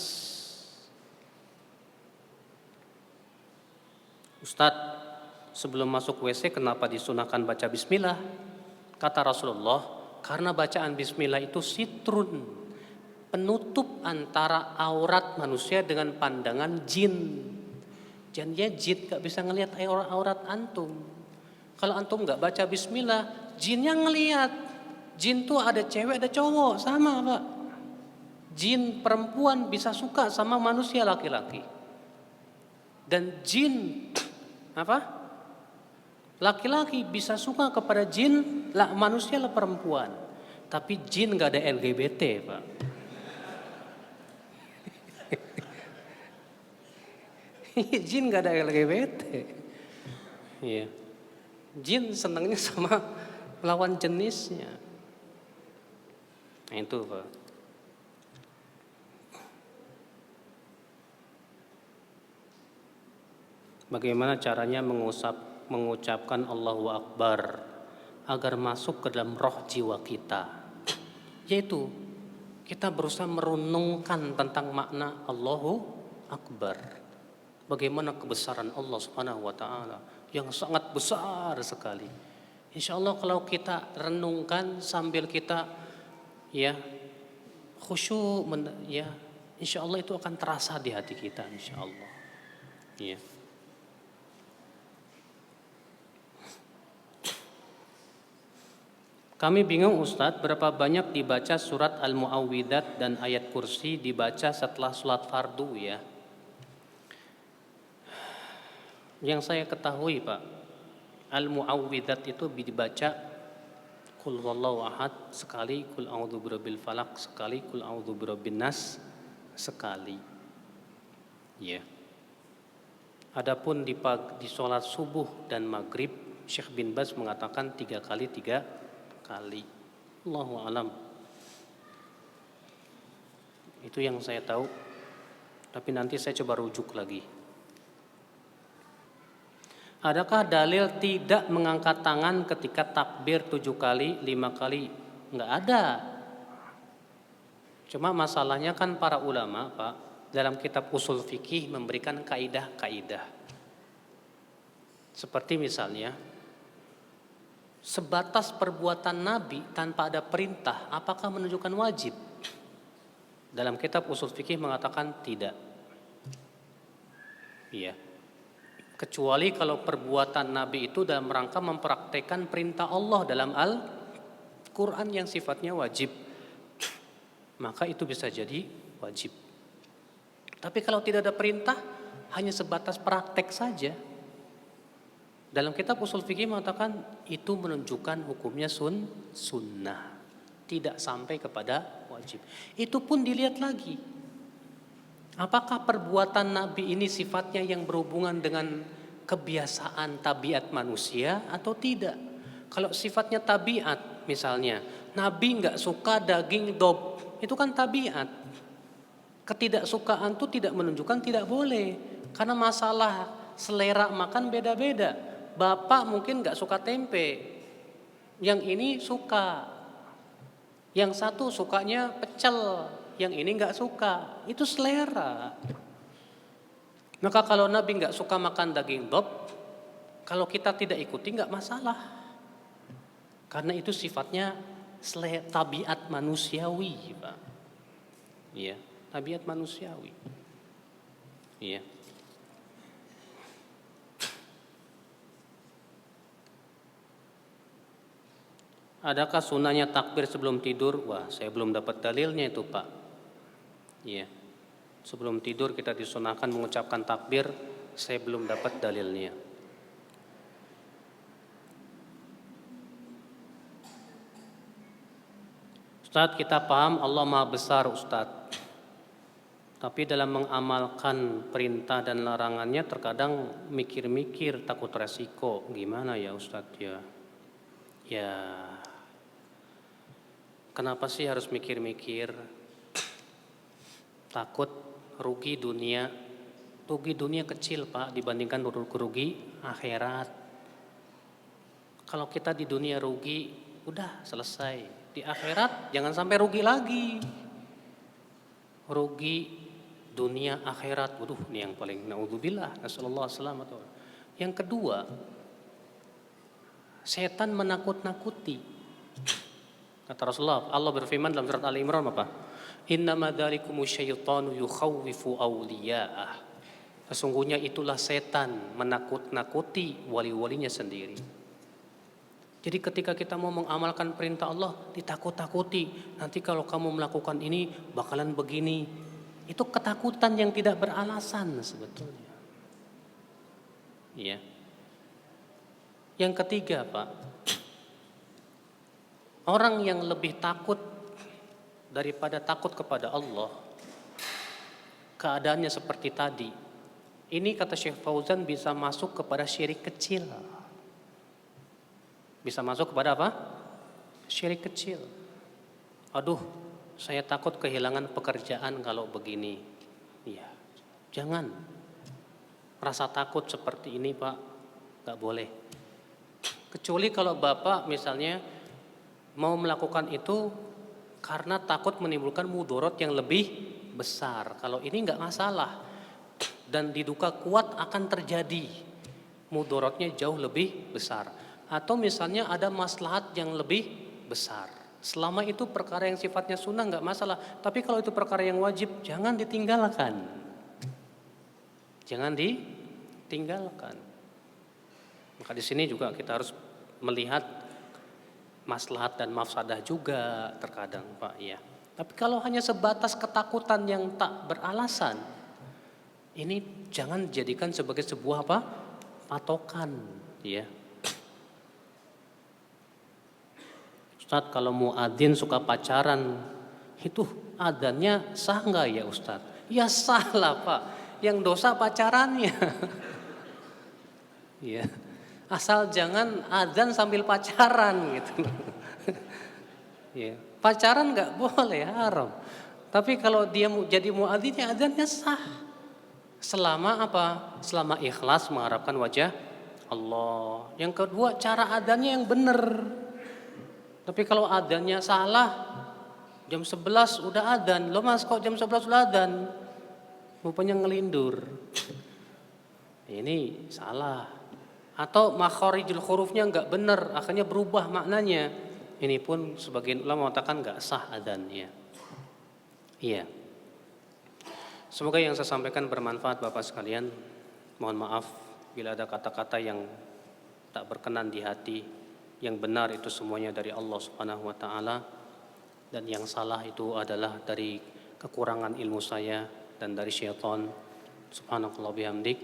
Speaker 1: Ustadz, sebelum masuk WC kenapa disunahkan baca bismillah? Kata Rasulullah, karena bacaan bismillah itu sitrun, penutup antara aurat manusia dengan pandangan jin. Jadinya jin gak bisa ngelihat aurat antum. Kalau antum gak baca bismillah, jinnya ngelihat. Jin tuh ada cewek ada cowok, sama Pak. Jin perempuan bisa suka sama manusia laki-laki. Dan jin apa? Laki-laki bisa suka kepada jin manusia lah perempuan. Tapi jin gak ada LGBT, Pak. Jin gak ada LGBT. Iya. Jin senangnya sama lawan jenisnya. Nah, itu Pak. Bagaimana caranya mengucapkan Allahu Akbar agar masuk ke dalam roh jiwa kita? Yaitu kita berusaha merenungkan tentang makna Allahu Akbar. Bagaimana kebesaran Allah Subhanahu wa taala yang sangat besar sekali. Insya Allah kalau kita renungkan sambil kita ya khusyuk ya, insya Allah itu akan terasa di hati kita, insya Allah. Ya. Kami bingung Ustadz, berapa banyak dibaca surat Al-Mu'awwidzat dan ayat kursi dibaca setelah sholat fardu ya. Yang saya ketahui Pak, Al-Mu'awwidzat itu dibaca Qul Huwallahu Ahad sekali, Qul A'udzu Birabbil Falaq sekali, Qul A'udzu Birabbin Nas sekali. Ya. Adapun di sholat subuh dan maghrib, Syekh bin Baz mengatakan 3 kali. Allahu a'lam. Itu yang saya tahu. Tapi nanti saya coba rujuk lagi. Adakah dalil tidak mengangkat tangan ketika takbir 7 kali, 5 kali? Enggak ada. Cuma masalahnya kan para ulama, Pak, dalam kitab usul fikih memberikan kaidah-kaidah. Seperti misalnya sebatas perbuatan Nabi tanpa ada perintah, apakah menunjukkan wajib? Dalam kitab usul fikih mengatakan tidak. Iya. Kecuali kalau perbuatan Nabi itu dalam rangka mempraktekkan perintah Allah dalam Al-Quran yang sifatnya wajib, maka itu bisa jadi wajib. Tapi kalau tidak ada perintah, hanya sebatas praktek saja. Dalam kitab usul fikih mengatakan itu menunjukkan hukumnya sunnah, tidak sampai kepada wajib. Itu pun dilihat lagi, apakah perbuatan Nabi ini sifatnya yang berhubungan dengan kebiasaan tabiat manusia atau tidak. Kalau sifatnya tabiat, misalnya Nabi nggak suka daging dob, itu kan tabiat. Ketidaksukaan itu tidak menunjukkan tidak boleh, karena masalah selera makan beda-beda. Bapak mungkin gak suka tempe, yang ini suka. Yang satu sukanya pecel, yang ini gak suka. Itu selera. Maka kalau Nabi nggak suka makan daging dob, kalau kita tidak ikuti nggak masalah. Karena itu sifatnya tabiat manusiawi, Pak. Iya, tabiat manusiawi. Iya. Adakah sunahnya takbir sebelum tidur? Wah, saya belum dapat dalilnya itu, Pak. Iya. Sebelum tidur kita disunahkan mengucapkan takbir, saya belum dapat dalilnya. Ustadz, kita paham Allah Maha Besar, Ustadz. Tapi dalam mengamalkan perintah dan larangannya terkadang mikir-mikir takut resiko. Gimana ya Ustadz ya? Ya, kenapa sih harus mikir-mikir? Takut rugi dunia. Rugi dunia kecil, Pak, dibandingkan rugi akhirat. Kalau kita di dunia rugi, udah selesai. Di akhirat jangan sampai rugi lagi. Rugi dunia akhirat, waduh, ini yang paling naudzubillah, nasallallahu selamat. Yang kedua, setan menakut-nakuti. Kata Rasulullah, Allah berfirman dalam surat Al-Imran apa? Innama dzalikumus syaitanu yukhawwifu awliya'ah. Sesungguhnya itulah setan menakut-nakuti wali-walinya sendiri. Jadi ketika kita mau mengamalkan perintah Allah, ditakut-takuti. Nanti kalau kamu melakukan ini bakalan begini. Itu ketakutan yang tidak beralasan sebetulnya. Iya. Yang ketiga, Pak, orang yang lebih takut daripada takut kepada Allah, keadaannya seperti tadi. Ini kata Syekh Fauzan bisa masuk kepada syirik kecil. Bisa masuk kepada apa? Syirik kecil. Aduh, saya takut kehilangan pekerjaan kalau begini. Iya, jangan. Rasa takut seperti ini, Pak, gak boleh. Kecuali kalau Bapak misalnya mau melakukan itu karena takut menimbulkan mudorot yang lebih besar. Kalau ini gak masalah. Dan diduga kuat akan terjadi. Mudorotnya jauh lebih besar. Atau misalnya ada maslahat yang lebih besar. Selama itu perkara yang sifatnya sunnah nggak masalah. Tapi kalau itu perkara yang wajib, jangan ditinggalkan. Jangan ditinggalkan. Maka di sini juga kita harus melihat maslahat dan mafsadah juga terkadang, Pak. Ya. Tapi kalau hanya sebatas ketakutan yang tak beralasan, ini jangan jadikan sebagai sebuah apa? Patokan, ya. Ustadz, kalau muadzin suka pacaran, itu adzannya sah nggak ya Ustadz? Ya sah lah, Pak. Yang dosa pacarannya. Ya. Asal jangan adzan sambil pacaran gitu. Ya. Pacaran nggak boleh, haram. Tapi kalau dia jadi muadzin, ya adzannya sah. Selama apa? Selama ikhlas mengharapkan wajah Allah. Yang kedua, cara adzannya yang benar. Tapi kalau adzannya salah, jam 11 udah adzan. Lo mas kok jam 11 udah adzan? Rupanya ngelindur. Ini salah. Atau makharijul hurufnya enggak benar, akhirnya berubah maknanya. Ini pun sebagian ulama mengatakan enggak sah adzannya. Iya. Semoga yang saya sampaikan bermanfaat Bapak sekalian. Mohon maaf bila ada kata-kata yang tak berkenan di hati. Yang benar itu semuanya dari Allah Subhanahu wa taala dan yang salah itu adalah dari kekurangan ilmu saya dan dari syaitan. Subhanakallah bihamdik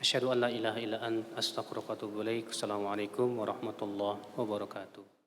Speaker 1: asyhadu an la ilaha illa anta astaghfiruka wa atubu ilaik. Assalamualaikum warahmatullahi wabarakatuh.